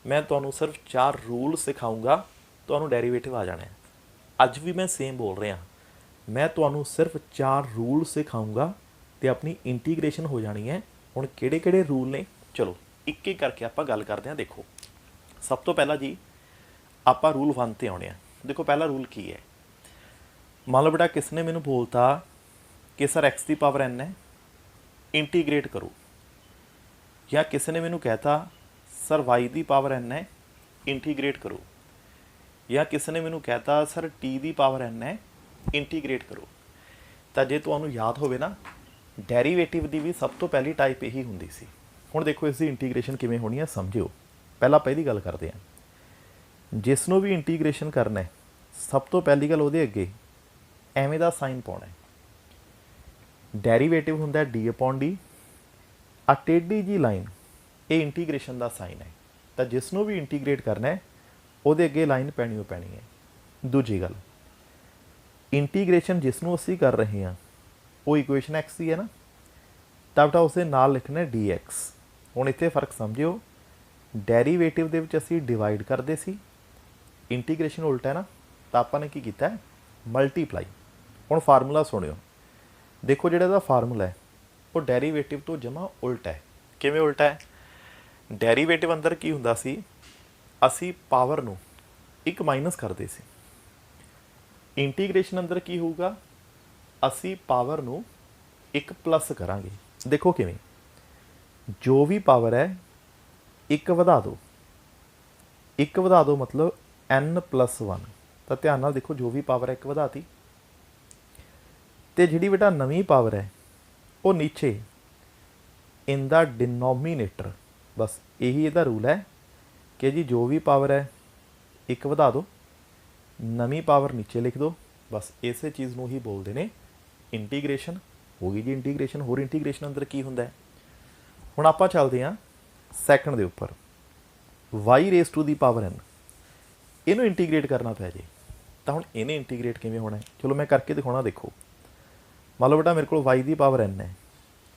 [SPEAKER 1] ਮੈਂ ਤੁਹਾਨੂੰ ਸਿਰਫ 4 ਰੂਲ ਸਿਖਾਊਂਗਾ, ਤੁਹਾਨੂੰ ਡੈਰੀਵੇਟਿਵ ਆ ਜਾਣਾ ਹੈ। ਅੱਜ ਵੀ ਮੈਂ ਸੇਮ ਬੋਲ ਰਿਹਾ, ਮੈਂ ਤੁਹਾਨੂੰ ਸਿਰਫ 4 ਰੂਲ ਸਿਖਾਊਂਗਾ ਅਤੇ ਆਪਣੀ ਇੰਟੀਗ੍ਰੇਸ਼ਨ ਹੋ ਜਾਣੀ ਹੈ। ਹੁਣ ਕਿਹੜੇ ਕਿਹੜੇ ਰੂਲ ਨੇ, ਚਲੋ ਇੱਕ ਇੱਕ ਕਰਕੇ ਆਪਾਂ ਗੱਲ ਕਰਦੇ ਹਾਂ। ਦੇਖੋ ਸਭ ਤੋਂ ਪਹਿਲਾਂ ਜੀ ਆਪਾਂ ਰੂਲ 1 'ਤੇ ਆਉਣੇ ਆ। ਦੇਖੋ ਪਹਿਲਾ ਰੂਲ ਕੀ ਹੈ? ਮੰਨ ਲਓ ਬੇਟਾ ਕਿਸ ਨੇ ਮੈਨੂੰ ਬੋਲਤਾ ਕਿ ਸਰ x ਦੀ ਪਾਵਰ n ਹੈ, ਇੰਟੀਗ੍ਰੇਟ ਕਰੋ। ਜਾਂ ਕਿਸੇ ਨੇ ਮੈਨੂੰ ਕਹਿਤਾ ਸਰ y ਦੀ ਪਾਵਰ n ਹੈ, ਇੰਟੀਗ੍ਰੇਟ ਕਰੋ। ਜਾਂ ਕਿਸੇ ਨੇ ਮੈਨੂੰ ਕਹਿਤਾ ਸਰ t ਦੀ ਪਾਵਰ n ਹੈ, ਇੰਟੀਗ੍ਰੇਟ ਕਰੋ। ਤਾਂ ਜੇ ਤੁਹਾਨੂੰ ਯਾਦ ਹੋਵੇ ਨਾ, ਡੈਰੀਵੇਟਿਵ ਦੀ ਵੀ ਸਭ ਤੋਂ ਪਹਿਲੀ ਟਾਈਪ ਇਹੀ ਹੁੰਦੀ ਸੀ। ਹੁਣ ਦੇਖੋ ਇਸ ਦੀ ਇੰਟੀਗ੍ਰੇਸ਼ਨ ਕਿਵੇਂ ਹੋਣੀ ਹੈ ਸਮਝਿਓ। ਪਹਿਲਾਂ ਪਹਿਲੀ ਗੱਲ ਕਰਦੇ ਹਾਂ, ਜਿਸ ਨੂੰ ਵੀ ਇੰਟੀਗ੍ਰੇਸ਼ਨ ਕਰਨਾ ਹੈ ਸਭ ਤੋਂ ਪਹਿਲੀ ਗੱਲ ਉਹਦੇ ਅੱਗੇ ਐਵੇਂ ਦਾ ਸਾਈਨ ਪਾਉਣਾ ਹੈ। ਡੈਰੀਵੇਟਿਵ ਹੁੰਦਾ d/d, ਆ ਟੇਢੀ ਜੀ ਲਾਈਨ ਇਹ ਇੰਟੀਗ੍ਰੇਸ਼ਨ ਦਾ ਸਾਈਨ ਹੈ। ਤਾਂ ਜਿਸ ਨੂੰ ਵੀ ਇੰਟੀਗ੍ਰੇਟ ਕਰਨਾ ਹੈ ਉਹਦੇ ਅੱਗੇ ਲਾਈਨ ਪੈਣੀ ਓ ਪੈਣੀ ਹੈ। ਦੂਜੀ ਗੱਲ, ਇੰਟੀਗ੍ਰੇਸ਼ਨ ਜਿਸ ਨੂੰ ਅਸੀਂ ਕਰ ਰਹੇ ਹਾਂ ਉਹ ਇਕੁਏਸ਼ਨ x ਦੀ ਹੈ ਨਾ, ਤਾਂ ਬੇਟਾ ਉਸਦੇ ਨਾਲ ਲਿਖਣਾ dx। ਹੁਣ ਇੱਥੇ ਫਰਕ ਸਮਝਿਓ, ਡੈਰੀਵੇਟਿਵ ਦੇ ਵਿੱਚ ਅਸੀਂ ਡਿਵਾਈਡ ਕਰਦੇ ਸੀ, ਇੰਟੀਗ੍ਰੇਸ਼ਨ ਉਲਟਾ ਹੈ ਨਾ, ਤਾਂ ਆਪਾਂ ਨੇ ਕੀ ਕੀਤਾ? ਮਲਟੀਪਲਾਈ। ਹੁਣ ਫਾਰਮੂਲਾ ਸੁਣਿਓ, ਦੇਖੋ ਜਿਹੜਾ ਇਹਦਾ ਫਾਰਮੂਲਾ ਹੈ ਉਹ ਡੈਰੀਵੇਟਿਵ ਤੋਂ ਜਮਾ ਉਲਟਾ ਹੈ। ਕਿਵੇਂ ਉਲਟਾ ਹੈ? ਡੈਰੀਵੇਟਿਵ ਅੰਦਰ ਕੀ ਹੁੰਦਾ ਸੀ, ਅਸੀਂ ਪਾਵਰ ਨੂੰ ਇੱਕ ਮਾਈਨਸ ਕਰਦੇ ਸੀ। ਇੰਟੀਗ੍ਰੇਸ਼ਨ ਅੰਦਰ ਕੀ ਹੋਊਗਾ, ਅਸੀਂ ਪਾਵਰ ਨੂੰ ਇੱਕ ਪਲੱਸ ਕਰਾਂਗੇ। ਦੇਖੋ ਕਿਵੇਂ? ਜੋ ਵੀ ਪਾਵਰ ਹੈ ਇੱਕ ਵਧਾ ਦਿਓ, ਇੱਕ ਵਧਾ ਦਿਓ ਮਤਲਬ n+1। ਤਾਂ ਧਿਆਨ ਨਾਲ ਦੇਖੋ, ਜੋ ਵੀ ਪਾਵਰ ਹੈ ਇੱਕ ਵਧਾਤੀ, ਅਤੇ ਜਿਹੜੀ ਬੇਟਾ ਨਵੀਂ ਪਾਵਰ ਹੈ ਉਹ ਨੀਚੇ ਇਨ ਦਾ ਡਿਨੋਮੀਨੇਟਰ। ਬਸ ਇਹੀ ਇਹਦਾ ਰੂਲ ਹੈ ਕਿ ਜੀ ਜੋ ਵੀ ਪਾਵਰ ਹੈ ਇੱਕ ਵਧਾ ਦਿਓ, ਨਵੀਂ ਪਾਵਰ ਨੀਚੇ ਲਿਖ ਦਿਓ। ਬਸ ਇਸੇ ਚੀਜ਼ ਨੂੰ ਹੀ ਬੋਲਦੇ ਨੇ ਇੰਟੀਗ੍ਰੇਸ਼ਨ। ਹੋ ਗਈ ਜੀ ਇੰਟੀਗ੍ਰੇਸ਼ਨ। ਹੋਰ ਇੰਟੀਗ੍ਰੇਸ਼ਨ ਅੰਦਰ ਕੀ ਹੁੰਦਾ ਹੈ? ਹੁਣ ਆਪਾਂ ਚੱਲਦੇ ਹਾਂ ਸੈਕੰਡ ਦੇ ਉੱਪਰ, y⁴n। ਇਹਨੂੰ ਇੰਟੀਗ੍ਰੇਟ ਕਰਨਾ ਪੈ ਜੇ ਤਾਂ ਹੁਣ ਇਹਨੇ ਇੰਟੀਗ੍ਰੇਟ ਕਿਵੇਂ ਹੋਣਾ ਹੈ? ਚਲੋ ਮੈਂ ਕਰਕੇ ਦਿਖਾਉਣਾ। ਦੇਖੋ ਮੰਨ ਲਓ ਬੇਟਾ ਮੇਰੇ ਕੋਲ y ਦੀ ਪਾਵਰ n ਹੈ,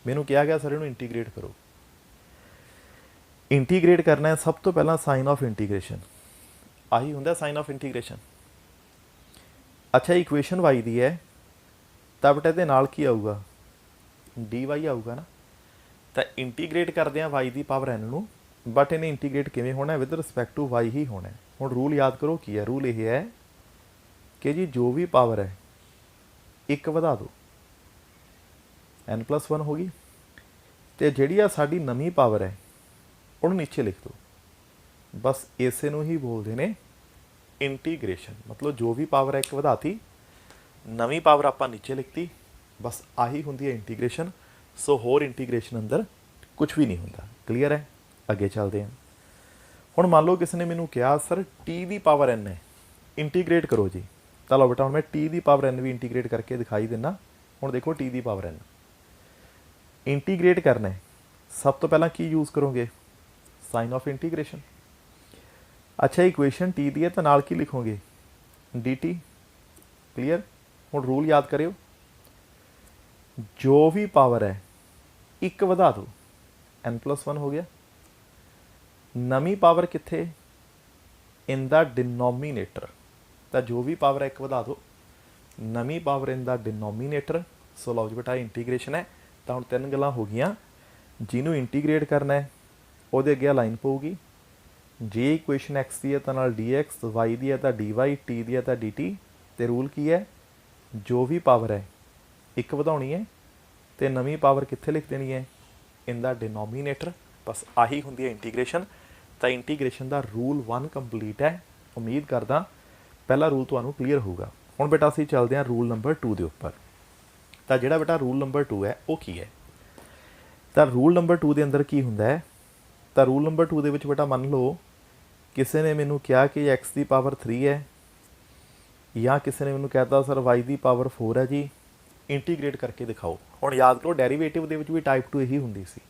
[SPEAKER 1] ਮੈਨੂੰ ਕਿਹਾ ਗਿਆ ਸਰ ਇਹਨੂੰ ਇੰਟੀਗ੍ਰੇਟ ਕਰੋ। ਇੰਟੀਗ੍ਰੇਟ ਕਰਨਾ ਹੈ ਸਭ ਤੋਂ ਪਹਿਲਾਂ ਸਾਈਨ ਆਫ ਇੰਟੀਗ੍ਰੇਸ਼ਨ, ਆਹੀ ਹੁੰਦਾ ਸਾਈਨ ਆਫ ਇੰਟੀਗ੍ਰੇਸ਼ਨ। ਅੱਛਾ ਇਕੁਏਸ਼ਨ y ਦੀ ਹੈ ਤਾਂ ਬੇਟਾ ਇਹਦੇ ਨਾਲ ਕੀ ਆਊਗਾ? dy ਆਊਗਾ ਨਾ। ਤਾਂ ਇੰਟੀਗ੍ਰੇਟ ਕਰਦੇ ਹਾਂ y ਦੀ ਪਾਵਰ n ਨੂੰ, ਬਟ ਇਹਨੇ ਇੰਟੀਗ੍ਰੇਟ ਕਿਵੇਂ ਹੋਣਾ? ਵਿਦ ਰਿਸਪੈਕਟ ਟੂ y ਹੀ ਹੋਣਾ। ਹੁਣ ਰੂਲ ਯਾਦ ਕਰੋ ਕੀ ਹੈ? ਰੂਲ ਇਹ ਹੈ ਕਿ ਜੀ ਜੋ ਵੀ ਪਾਵਰ ਹੈ ਇੱਕ ਵਧਾ ਦਿਓ, n+1 ਹੋ ਗਈ, ਅਤੇ ਜਿਹੜੀ ਆ ਸਾਡੀ ਨਵੀਂ ਪਾਵਰ ਹੈ ਉਹਨੂੰ ਨੀਚੇ ਲਿਖ ਦਿਓ। ਬਸ ਇਸੇ ਨੂੰ ਹੀ ਬੋਲਦੇ ਨੇ ਇੰਟੀਗ੍ਰੇਸ਼ਨ। ਮਤਲਬ ਜੋ ਵੀ ਪਾਵਰ ਹੈ ਇੱਕ ਵਧਾਤੀ, ਨਵੀਂ ਪਾਵਰ ਆਪਾਂ ਨੀਚੇ ਲਿਖਤੀ, ਬਸ ਆਹੀ ਹੁੰਦੀ ਹੈ ਇੰਟੀਗ੍ਰੇਸ਼ਨ। ਸੋ ਹੋਰ ਇੰਟੀਗ੍ਰੇਸ਼ਨ ਅੰਦਰ ਕੁਛ ਵੀ ਨਹੀਂ ਹੁੰਦਾ। ਕਲੀਅਰ ਹੈ? ਅੱਗੇ ਚੱਲਦੇ ਹਾਂ। ਹੁਣ ਮੰਨ ਲਓ ਕਿਸੇ ਨੇ ਮੈਨੂੰ ਕਿਹਾ ਸਰ t ਦੀ ਪਾਵਰ n ਹੈ, ਇੰਟੀਗ੍ਰੇਟ ਕਰੋ ਜੀ। ਤਾਂ ਲਓ ਬੇਟਾ ਹੁਣ ਮੈਂ t ਦੀ ਪਾਵਰ n ਵੀ ਇੰਟੀਗ੍ਰੇਟ ਕਰਕੇ ਦਿਖਾਈ ਦਿੰਦਾ। ਹੁਣ ਦੇਖੋ t ਦੀ ਪਾਵਰ n ਇੰਟੀਗ੍ਰੇਟ ਕਰਨਾ ਹੈ, ਸਭ ਤੋਂ ਪਹਿਲਾਂ ਕੀ ਯੂਜ਼ ਕਰੋਗੇ? Sign of integration. ਅੱਛਾ ਇਕੁਏਸ਼ਨ t ਦੀ ਹੈ ਤਾਂ ਨਾਲ ਕੀ ਲਿਖੋਗੇ? dt। ਕਲੀਅਰ? ਹੁਣ ਰੂਲ ਯਾਦ ਕਰਿਓ, ਜੋ ਵੀ ਪਾਵਰ ਹੈ ਇੱਕ ਵਧਾ ਦਿਓ, n+1 ਹੋ ਗਿਆ। ਨਵੀਂ ਪਾਵਰ ਕਿੱਥੇ? ਇਨ ਦਾ ਡਿਨੋਮੀਨੇਟਰ। ਤਾਂ ਜੋ ਵੀ ਪਾਵਰ ਹੈ ਇੱਕ ਵਧਾ ਦਿਓ, ਨਵੀਂ ਪਾਵਰ ਇਨ ਦਾ ਡਿਨੋਮੀਨੇਟਰ। ਸੋ ਲਓ ਜੀ ਬੇਟਾ ਇੰਟੀਗ੍ਰੇਸ਼ਨ ਹੈ। ਤਾਂ ਹੁਣ 3 ਗੱਲਾਂ ਹੋ ਗਈਆਂ। ਜਿਹਨੂੰ ਇੰਟੀਗ੍ਰੇਟ ਕਰਨਾ ਹੈ ਉਹਦੇ ਅੱਗੇ ਲਾਈਨ ਪਊਗੀ, ਜੇ ਇਕੁਏਸ਼ਨ x ਦੀ ਹੈ ਤਾਂ ਨਾਲ dx, y ਦੀ ਹੈ ਤਾਂ dy, t ਦੀ ਹੈ ਤਾਂ dt। ਤੇ ਰੂਲ ਕੀ ਹੈ, ਜੋ ਵੀ ਪਾਵਰ ਹੈ ਇੱਕ ਵਧਾਉਣੀ ਹੈ ਤੇ ਨਵੀਂ ਪਾਵਰ ਕਿੱਥੇ ਲਿਖ ਦੇਣੀ ਹੈ, ਇਨ ਦਾ ਡਿਨੋਮੀਨੇਟਰ। ਬਸ ਆਹੀ ਹੁੰਦੀ ਹੈ ਇੰਟੀਗ੍ਰੇਸ਼ਨ। ਤਾਂ ਇੰਟੀਗ੍ਰੇਸ਼ਨ ਦਾ ਰੂਲ 1 ਕੰਪਲੀਟ ਹੈ। ਉਮੀਦ ਕਰਦਾ ਪਹਿਲਾ ਰੂਲ ਤੁਹਾਨੂੰ ਕਲੀਅਰ ਹੋਊਗਾ। ਹੁਣ ਬੇਟਾ ਅਸੀਂ ਚੱਲਦੇ ਹਾਂ ਰੂਲ ਨੰਬਰ 2 ਦੇ ਉੱਪਰ। ਤਾਂ ਜਿਹੜਾ ਬੇਟਾ ਰੂਲ ਨੰਬਰ 2 ਹੈ ਉਹ ਕੀ ਹੈ, ਤਾਂ ਰੂਲ ਨੰਬਰ 2 ਦੇ ਅੰਦਰ ਕੀ ਹੁੰਦਾ ਹੈ, ਤਾਂ ਰੂਲ ਨੰਬਰ 2 ਦੇ ਵਿੱਚ ਬੇਟਾ ਮੰਨ ਲਓ ਕਿਸੇ ਨੇ ਮੈਨੂੰ ਕਿਹਾ ਕਿ x ਦੀ ਪਾਵਰ 3 ਹੈ, ਜਾਂ ਕਿਸੇ ਨੇ ਮੈਨੂੰ ਕਹਿਤਾ ਸਰ y ਦੀ ਪਾਵਰ 4 ਹੈ ਜੀ, ਇੰਟੀਗ੍ਰੇਟ ਕਰਕੇ ਦਿਖਾਓ। ਹੁਣ ਯਾਦ ਕਰੋ ਡੈਰੀਵੇਟਿਵ ਦੇ ਵਿੱਚ ਵੀ ਟਾਈਪ 2 ਇਹੀ ਹੁੰਦੀ ਸੀ।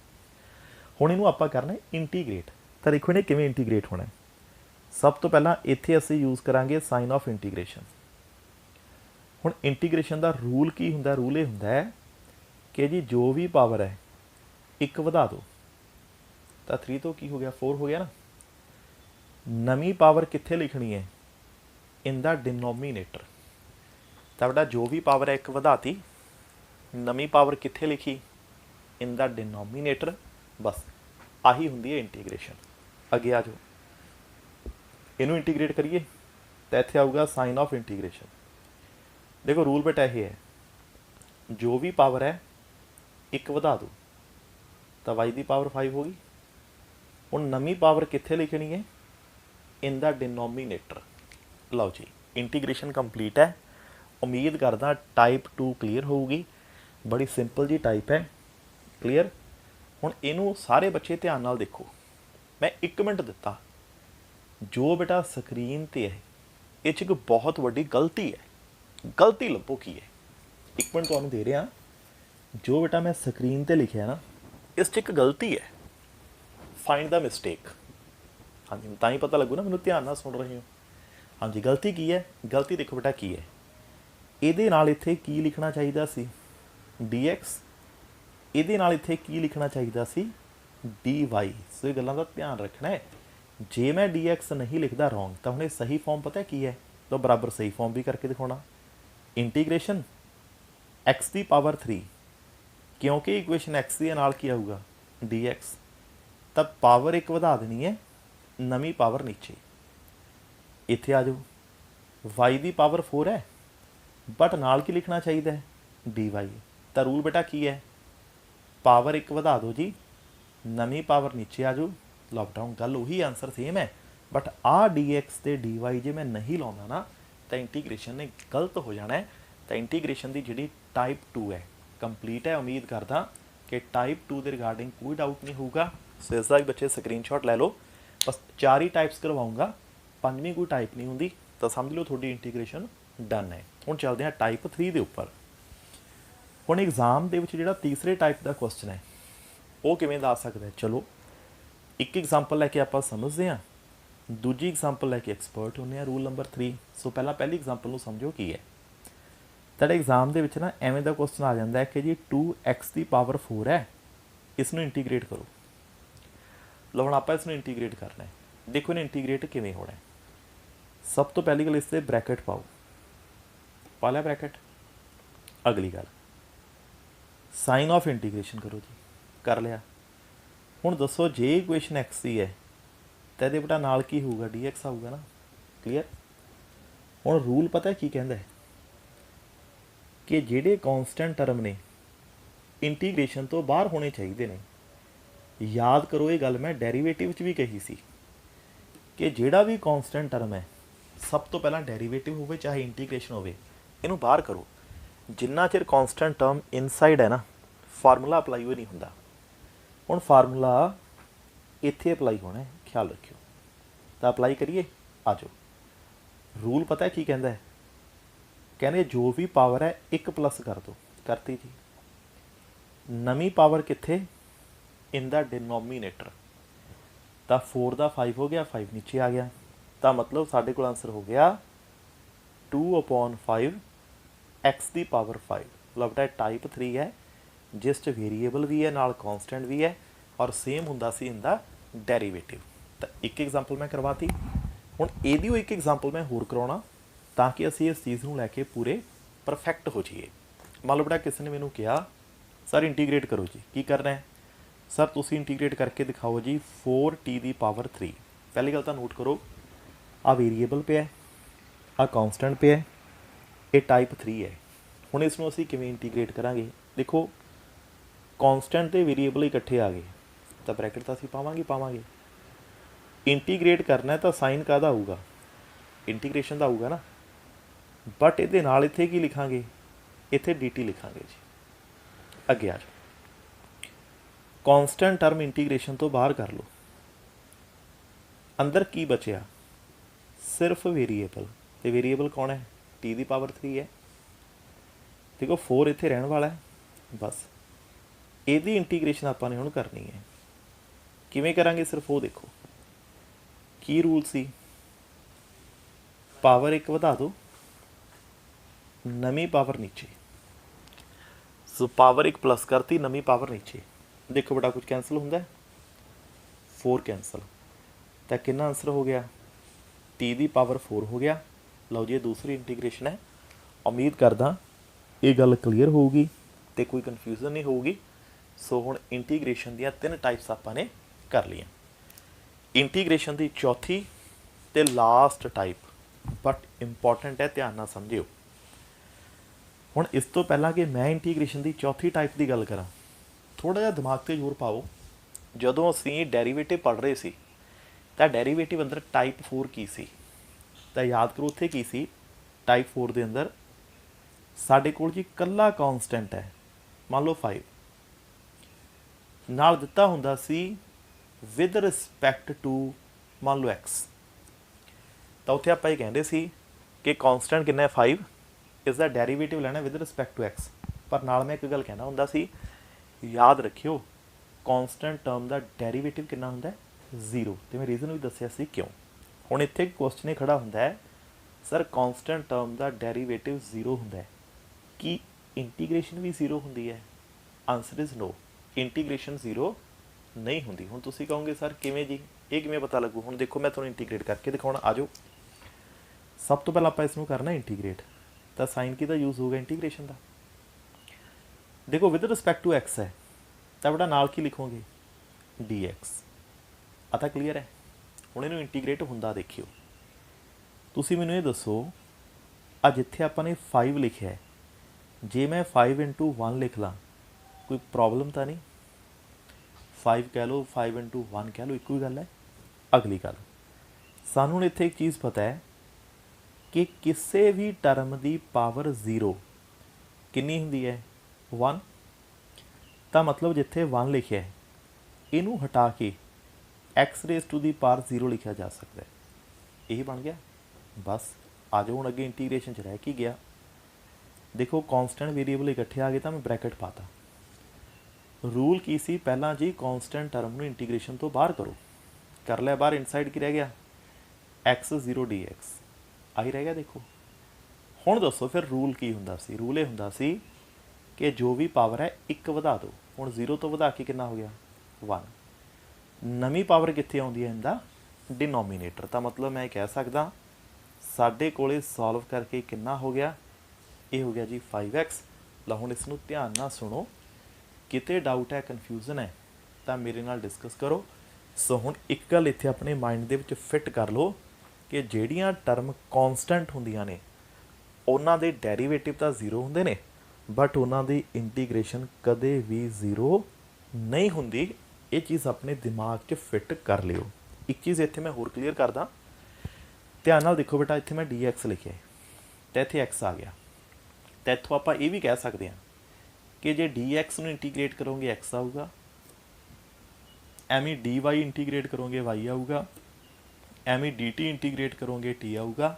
[SPEAKER 1] ਹੁਣ ਇਹਨੂੰ ਆਪਾਂ ਕਰਨਾ ਇੰਟੀਗ੍ਰੇਟ। ਤਾਂ ਦੇਖੋ ਇਹਨੇ ਕਿਵੇਂ ਇੰਟੀਗ੍ਰੇਟ ਹੋਣਾ। ਸਭ ਤੋਂ ਪਹਿਲਾਂ ਇੱਥੇ ਅਸੀਂ ਯੂਜ਼ ਕਰਾਂਗੇ ਸਾਈਨ ਆਫ ਇੰਟੀਗ੍ਰੇਸ਼ਨ। ਹੁਣ ਇੰਟੀਗ੍ਰੇਸ਼ਨ ਦਾ ਰੂਲ ਕੀ ਹੁੰਦਾ, ਰੂਲ ਇਹ ਹੁੰਦਾ ਹੈ ਕਿ ਜੀ ਜੋ ਵੀ ਪਾਵਰ ਹੈ ਇੱਕ ਵਧਾ ਦਿਓ। ਤਾਂ 3 ਤੋਂ ਕੀ ਹੋ ਗਿਆ, 4 ਹੋ ਗਿਆ ਨਾ। ਨਵੀਂ ਪਾਵਰ ਕਿੱਥੇ ਲਿਖਣੀ ਹੈ, ਇਨ ਦਾ ਡਿਨੋਮੀਨੇਟਰ। ਤਾਂ ਬੇਟਾ ਜੋ ਵੀ ਪਾਵਰ ਹੈ ਇੱਕ ਵਧਾਤੀ, ਨਵੀਂ ਪਾਵਰ ਕਿੱਥੇ ਲਿਖੀ, ਇਨ ਦਾ ਡਿਨੋਮੀਨੇਟਰ। ਬਸ ਆਹੀ ਹੁੰਦੀ ਹੈ ਇੰਟੀਗ੍ਰੇਸ਼ਨ। ਅੱਗੇ ਆ ਜਾਓ, ਇਹਨੂੰ ਇੰਟੀਗ੍ਰੇਟ ਕਰੀਏ ਤਾਂ ਇੱਥੇ ਆਊਗਾ ਸਾਈਨ ਆਫ ਇੰਟੀਗ੍ਰੇਸ਼ਨ। ਦੇਖੋ ਰੂਲ ਬੇਟਾ ਇਹ ਹੈ, ਜੋ ਵੀ ਪਾਵਰ ਹੈ ਇੱਕ ਵਧਾ ਦਿਓ। ਤਾਂ y ਦੀ ਪਾਵਰ 5 ਹੋ ਗਈ। ਹੁਣ ਨਵੀਂ ਪਾਵਰ ਕਿੱਥੇ ਲਿਖਣੀ ਹੈ, ਇਨ ਦਾ ਡਿਨੋਮੀਨੇਟਰ। ਲਓ ਜੀ ਇੰਟੀਗ੍ਰੇਸ਼ਨ ਕੰਪਲੀਟ ਹੈ। ਉਮੀਦ ਕਰਦਾ ਟਾਈਪ 2 ਕਲੀਅਰ ਹੋਊਗੀ। ਬੜੀ ਸਿੰਪਲ ਜੀ ਟਾਈਪ ਹੈ, ਕਲੀਅਰ। ਹੁਣ ਇਹਨੂੰ ਸਾਰੇ ਬੱਚੇ ਧਿਆਨ ਨਾਲ ਦੇਖੋ। ਮੈਂ 1 ਮਿੰਟ ਦਿੱਤਾ। ਜੋ ਬੇਟਾ ਸਕਰੀਨ 'ਤੇ ਹੈ ਇਹ 'ਚ ਇੱਕ ਬਹੁਤ ਵੱਡੀ ਗਲਤੀ ਹੈ। ਗਲਤੀ ਲੱਭੋ ਕੀ ਹੈ। 1 ਮਿੰਟ ਤੁਹਾਨੂੰ ਦੇ ਰਿਹਾ। ਜੋ ਬੇਟਾ ਮੈਂ ਸਕਰੀਨ 'ਤੇ ਲਿਖਿਆ ਨਾ, ਇਸ 'ਚ ਇੱਕ ਗਲਤੀ ਹੈ। ਫਾਈਂਡ ਦਾ ਮਿਸਟੇਕ। ਹਾਂਜੀ ਤਾਂ ਹੀ ਪਤਾ ਲੱਗੂ ਨਾ ਮੈਨੂੰ ਧਿਆਨ ਨਾਲ ਸੁਣ ਰਹੇ ਹੋ। ਹਾਂਜੀ ਗਲਤੀ ਕੀ ਹੈ, ਗਲਤੀ ਦੇਖੋ ਬੇਟਾ ਕੀ ਹੈ। ਇਹਦੇ ਨਾਲ ਇੱਥੇ ਕੀ ਲਿਖਣਾ ਚਾਹੀਦਾ ਸੀ, dx। ਇਹਦੇ ਨਾਲ ਇੱਥੇ ਕੀ ਲਿਖਣਾ ਚਾਹੀਦਾ ਸੀ, dy। ਸੋ ਇਹ ਗੱਲਾਂ ਦਾ ਧਿਆਨ ਰੱਖਣਾ ਹੈ। ਜੇ ਮੈਂ dx ਨਹੀਂ ਲਿਖਦਾ ਰੋਂਗ, ਤਾਂ ਹੁਣ ਇਹ ਸਹੀ ਫਾਰਮ ਪਤਾ ਕੀ ਹੈ, ਤਾਂ ਬਰਾਬਰ ਸਹੀ ਫਾਰਮ ਵੀ ਕਰਕੇ ਦਿਖਾਉਣਾ। ਇੰਟੀਗ੍ਰੇਸ਼ਨ x ਦੀ ਪਾਵਰ 3, ਕਿਉਂਕਿ ਇਕੁਏਸ਼ਨ x ਦੇ ਨਾਲ ਕੀ ਆਊਗਾ, dx। ਤਾਂ ਪਾਵਰ ਇੱਕ ਵਧਾ ਦੇਣੀ ਹੈ, ਨਵੀਂ ਪਾਵਰ ਨੀਚੇ। ਇੱਥੇ ਆ ਜਾਓ, y ਦੀ ਪਾਵਰ 4 ਹੈ ਬਟ ਨਾਲ ਕੀ ਲਿਖਣਾ ਚਾਹੀਦਾ ਹੈ, dy। ਤਾਂ ਰੂਲ ਬੇਟਾ ਕੀ ਹੈ, ਪਾਵਰ ਇੱਕ ਵਧਾ ਦਿਓ ਜੀ, ਨਵੀਂ ਪਾਵਰ ਨੀਚੇ ਆ ਜਾਓ। ਲਾਕਡਾਊਨ ਗੱਲ ਉਹੀ, ਆਨਸਰ ਸੇਮ ਹੈ। ਬਟ ਆਹ dx ਤੇ dy ਜੇ ਮੈਂ ਨਹੀਂ ਲਾਉਂਦਾ ਨਾ ਤਾਂ ਇੰਟੀਗ੍ਰੇਸ਼ਨ ਨੇ ਗਲਤ ਹੋ ਜਾਣਾ ਹੈ। ਤਾਂ ਇੰਟੀਗ੍ਰੇਸ਼ਨ ਦੀ ਜਿਹੜੀ ਟਾਈਪ 2 ਹੈ ਕੰਪਲੀਟ ਹੈ। ਉਮੀਦ ਕਰਦਾ ਕਿ ਟਾਈਪ 2 ਦੇ ਰਿਗਾਰਡਿੰਗ ਕੋਈ ਡਾਊਟ ਨਹੀਂ ਹੋਊਗਾ। ਸੋ ਇਸ ਦਾ ਵੀ ਬੱਚੇ ਸਕਰੀਨਸ਼ਾਟ ਲੈ ਲਓ। ਬਸ 4 ਹੀ ਟਾਈਪਸ ਕਰਵਾਊਂਗਾ, 5ਵੀਂ ਕੋਈ ਟਾਈਪ ਨਹੀਂ ਹੁੰਦੀ। ਤਾਂ ਸਮਝ ਲਓ ਤੁਹਾਡੀ ਇੰਟੀਗ੍ਰੇਸ਼ਨ ਡਨ ਹੈ। ਹੁਣ ਚੱਲਦੇ ਹਾਂ ਟਾਈਪ 3 ਦੇ ਉੱਪਰ। ਹੁਣ ਐਗਜ਼ਾਮ ਦੇ ਵਿੱਚ ਜਿਹੜਾ ਤੀਸਰੇ ਟਾਈਪ ਦਾ ਕੁਐਸਚਨ ਹੈ ਉਹ ਕਿਵੇਂ ਦਾ ਆ ਸਕਦਾ ਹੈ। ਚਲੋ ਇੱਕ ਐਗਜ਼ਾਮਪਲ ਲੈ ਕੇ ਆਪਾਂ ਸਮਝਦੇ ਹਾਂ, ਦੂਜੀ ਐਗਜ਼ਾਮਪਲ ਲੈ ਕੇ ਐਕਸਪਰਟ ਹੁੰਦੇ ਹਾਂ। Rule number 3। ਸੋ ਪਹਿਲਾਂ ਪਹਿਲੀ ਐਗਜ਼ਾਮਪਲ ਨੂੰ ਸਮਝੋ ਕੀ ਹੈ। ਤੁਹਾਡੇ ਐਗਜ਼ਾਮ ਦੇ ਵਿੱਚ ਨਾ ਐਵੇਂ ਦਾ ਕੁਐਸਚਨ ਆ ਜਾਂਦਾ ਹੈ ਕਿ ਜੀ 2x ਦੀ ਪਾਵਰ 4 ਹੈ, ਇਸ ਨੂੰ ਇੰਟੀਗ੍ਰੇਟ ਕਰੋ। ਲਓ ਹੁਣ ਆਪਾਂ ਇਸ ਨੂੰ ਇੰਟੀਗ੍ਰੇਟ ਕਰਨਾ ਹੈ। ਦੇਖੋ ਇਹਨੂੰ ਇੰਟੀਗ੍ਰੇਟ ਕਿਵੇਂ ਹੋਣਾ ਹੈ। ਸਭ ਤੋਂ ਪਹਿਲੀ ਗੱਲ ਇਸ 'ਤੇ ਬ੍ਰੈਕਟ ਪਾਓ। ਪਾ ਲਿਆ ਬ੍ਰੈਕਟ। ਅਗਲੀ ਗੱਲ ਸਾਈਨ ਆਫ ਇੰਟੀਗ੍ਰੇਸ਼ਨ ਕਰੋ ਜੀ, ਕਰ ਲਿਆ। ਹੁਣ ਦੱਸੋ ਜੇ ਇਕੁਏਸ਼ਨ x ਦੀ ਹੈ ਤਾਂ ਇਹਦੇ ਬੇਟਾ ਨਾਲ ਕੀ ਹੋਊਗਾ, dx ਆਊਗਾ ਨਾ। ਕਲੀਅਰ। ਹੁਣ ਰੂਲ ਪਤਾ ਕੀ ਕਹਿੰਦਾ ਹੈ ਕਿ ਜਿਹੜੇ ਕੌਨਸਟੈਂਟ ਟਰਮ ਨੇ ਇੰਟੀਗ੍ਰੇਸ਼ਨ ਤੋਂ ਬਾਹਰ ਹੋਣੇ ਚਾਹੀਦੇ ਨੇ। ਯਾਦ ਕਰੋ ਇਹ ਗੱਲ ਮੈਂ ਡੈਰੀਵੇਟਿਵ 'ਚ ਵੀ ਕਹੀ ਸੀ ਕਿ ਜਿਹੜਾ ਵੀ ਕੌਨਸਟੈਂਟ ਟਰਮ ਹੈ ਸਭ ਤੋਂ ਪਹਿਲਾਂ ਡੈਰੀਵੇਟਿਵ ਹੋਵੇ ਚਾਹੇ ਇੰਟੀਗ੍ਰੇਸ਼ਨ ਹੋਵੇ, ਇਹਨੂੰ ਬਾਹਰ ਕਰੋ। ਜਿੰਨਾ ਚਿਰ ਕੌਨਸਟੈਂਟ ਟਰਮ ਇਨਸਾਈਡ ਹੈ ਨਾ, ਫਾਰਮੂਲਾ ਅਪਲਾਈ ਹੋਈ ਨਹੀਂ ਹੁੰਦਾ। ਹੁਣ ਫਾਰਮੂਲਾ ਇੱਥੇ ਅਪਲਾਈ ਹੋਣਾ ਹੈ, ਖਿਆਲ ਰੱਖਿਓ। ਤਾਂ ਅਪਲਾਈ ਕਰੀਏ, ਆ ਜਾਓ। ਰੂਲ ਪਤਾ ਕੀ ਕਹਿੰਦਾ ਹੈ, ਕਹਿੰਦੇ ਜੋ ਵੀ ਪਾਵਰ ਹੈ 1 ਪਲੱਸ ਕਰ ਦਿਓ। ਕਰਤੀ ਜੀ। ਨਵੀਂ ਪਾਵਰ ਕਿੱਥੇ, ਇਨ ਦਾ ਡਿਨੋਮੀਨੇਟਰ। ਤਾਂ 4 ਦਾ 5 ਹੋ ਗਿਆ, 5 ਨੀਚੇ ਆ ਗਿਆ। ਤਾਂ ਮਤਲਬ ਸਾਡੇ ਕੋਲ ਆਂਸਰ ਹੋ ਗਿਆ 2/5 x ਦੀ ਪਾਵਰ 5। ਲਵਟਾ ਟਾਈਪ 3 ਹੈ ਜਿਸ 'ਚ ਵੇਰੀਏਬਲ ਵੀ ਹੈ ਨਾਲ ਕੌਨਸਟੈਂਟ ਵੀ ਹੈ ਔਰ ਸੇਮ ਹੁੰਦਾ ਸੀ ਇਨ ਦਾ ਡੈਰੀਵੇਟਿਵ। ਤਾਂ ਇੱਕ ਐਗਜ਼ਾਮਪਲ ਮੈਂ ਕਰਵਾਤੀ। ਹੁਣ ਇਹਦੀ ਉਹ ਇੱਕ ਐਗਜ਼ਾਮਪਲ ਮੈਂ ਹੋਰ ਕਰਾਉਣਾ ਤਾਂ ਕਿ ਅਸੀਂ ਇਸ ਚੀਜ਼ ਨੂੰ ਲੈ ਕੇ ਪੂਰੇ ਪਰਫੈਕਟ ਹੋ ਜਾਈਏ। ਮੰਨ ਲਓ ਬੇਟਾ ਕਿਸੇ ਨੇ ਮੈਨੂੰ ਕਿਹਾ ਸਰ ਇੰਟੀਗ੍ਰੇਟ ਕਰੋ ਜੀ। ਕੀ ਕਰਨਾ ਹੈ ਸਰ, ਤੁਸੀਂ ਇੰਟੀਗ੍ਰੇਟ ਕਰਕੇ ਦਿਖਾਓ ਜੀ 4t ਦੀ ਪਾਵਰ 3। पहली गल तो नोट करो, आ वेरीएबल पे है, आ कॉन्सटेंट पे है, ये टाइप 3 है। हुण इसनूं असीं किवें इंटीग्रेट करांगे? देखो कॉन्सटेंट ते वेरीएबल इकट्ठे आ गए तो ब्रैकेट तो असीं पावांगे। इंटीग्रेट करना है तो साइन काहदा आऊगा? इंटीग्रेशन का आऊगा ना। बट ये नाल इत्थे की लिखांगे? इत्थे dt लिखांगे जी। अगे आ जाओ, कॉन्सटेंट टर्म इंटीग्रेशन तो बाहर कर लो, अंदर की बचिया? सिर्फ वेरीएबल। तो वेरीएबल कौन है? t की पावर 3 है। देखो 4 इत्थे रहने वाला है, बस ਇਹਦੀ इंटीग्रेशन ਆਪਾਂ ਨੇ ਹੁਣ करनी है। किवें करांगे? सिर्फ वो देखो की रूल सी, पावर 1 ਵਧਾ दो, नवीं पावर नीचे। सो पावर 1 प्लस करती, नवीं पावर नीचे। देखो बेटा कुछ कैंसल होंदा है, 4 कैंसल, तो कितना आंसर हो गया? t की पावर 4 हो गया। लो जी, ये दूसरी इंटीग्रेशन है। उम्मीद करदा ये गल क्लीयर होगी तो कोई कन्फ्यूजन नहीं होगी। सो हुण इंटीग्रेशन दियां 3 टाइप्स आपां ने कर लियां। इंटीग्रेशन की चौथी ते लास्ट टाइप, बट इंपॉर्टेंट है, ध्यान नाल समझियो। हुण इस तो पहला कि मैं इंटीग्रेशन की चौथी टाइप की गल करा, थोड़ा जिहा दिमाग ते जोर पाओ। जदों असीं डेरीवेटिव पढ़ रहे सी तां डेरीवेटिव अंदर टाइप 4 की सी? तां याद करो उत्थे की सी? टाइप 4 दे अंदर साडे कोल जी कल्ला कॉन्सटेंट है, मान लो 5, नाल दिता हुंदा सी विद रिस्पैक्ट टू मान लो x। तो उत्थे आपां ये कहंदे सी कि कॉन्सटेंट कितना है 5, इसका डेरीवेटिव लैना विद रिस्पैक्ट टू x। पर नाल मैं एक गल कहना हुंदा सी, याद रखियो कॉन्सटेंट टर्म का डेरीवेटिव कितना हुंदा है? 0। तो मैं रीजन भी दस्सिया सी क्यों। हुण इत्थे क्वेश्चन ही खड़ा हुंदा है, सर कॉन्सटेंट टर्म का डेरीवेटिव 0 हुंदा है, कि इंटीग्रेशन भी 0 हुंदी है? आंसर इज़ नो, इंटीग्रेशन 0 नहीं होंगी। हुण तुसीं कहोगे सर किवें जी, ये किवें पता लगू? हुण देखो मैं तुहानूं इंटीग्रेट करके दिखाउणा, आ जाओ। सब तो पहले आपां इसनूं करना इंटीग्रेट, तो साइन किहदा यूज़ होगा? इंटीग्रेशन का। देखो विद रिस्पैक्ट टू एक्स है, तो बेटा नाल की लिखोगे? dx। आता क्लीयर है? हुण इहनूं इंटीग्रेट हुंदा देखियो। तुसीं मैनूं ये दसो, आ जिथे आपां ने 5 लिखिआ है, जे मैं 5 × 1 लिख ला, कोई प्रॉब्लम तो नहीं? 5 कह लो, 5 × 1 कह लो, इक्को ही गल है। अगली गल, सानूं हुण इत्थे एक चीज़ पता है कि किसी भी टर्म की पावर 0 कितनी हुंदी है? 1। तो मतलब जिथे 1 लिखिआ है, इनू हटा के x⁻⁴ 0 लिखा जा सकता है। यही बन गया। बस आ जाओ हुण अगे इंटीग्रेशन च रह की गया। देखो कॉन्सटेंट वेरीएबल इकट्ठे आ गए तो मैं ब्रैकेट पाता। रूल की सी पहला जी, कॉन्सटेंट टर्म नूं इंटीग्रेशन तो बाहर करो, कर लिया बाहर। इनसाइड की रह गया? x0 dx आई रह गया। देखो हुण दसो फिर रूल की हुंदा सी? रूल ये हुंदा सी कि जो भी पावर है 1 वधा दो। हुण 0 तो वधा के कितना हो गया? 1। नवीं पावर कित्थे आउंदी है? इनदा डिनोमीनेटर। तो मतलब मैं कह सकदा साडे कोले सॉल्व करके कितना हो गया? ये हो गया जी 5x। ला हुण इसनूं ध्यान नाल सुनो, किते डाउट है, कन्फ्यूजन है तो मेरे नाल डिस्कस करो। सो हुण एक गल इत्थे अपने माइंड दे विच फिट कर लो कि जिहड़ियां टर्म कॉन्सटेंट हुंदियां ने उन्हां दे डेरीवेटिव तो 0 हुंदे ने, बट उन्हां दी इंटीग्रेशन कदे भी 0 नहीं हुंदी। ये चीज़ अपने दिमाग 'च फिट कर लिओ। एक चीज़ इत्थे मैं होर क्लीयर करदा, ध्यान नाल देखो बेटा, इत्थे मैं dx लिखिआ तो इत्थे x आ गया। तो इत्थों आपां ये भी कह सकते हैं कि जे dx नूं इंटीग्रेट करोगे x आऊगा, एवें dy इंटीग्रेट करोगे y आऊगा, एवें dt इंटीग्रेट करोगे t आऊगा।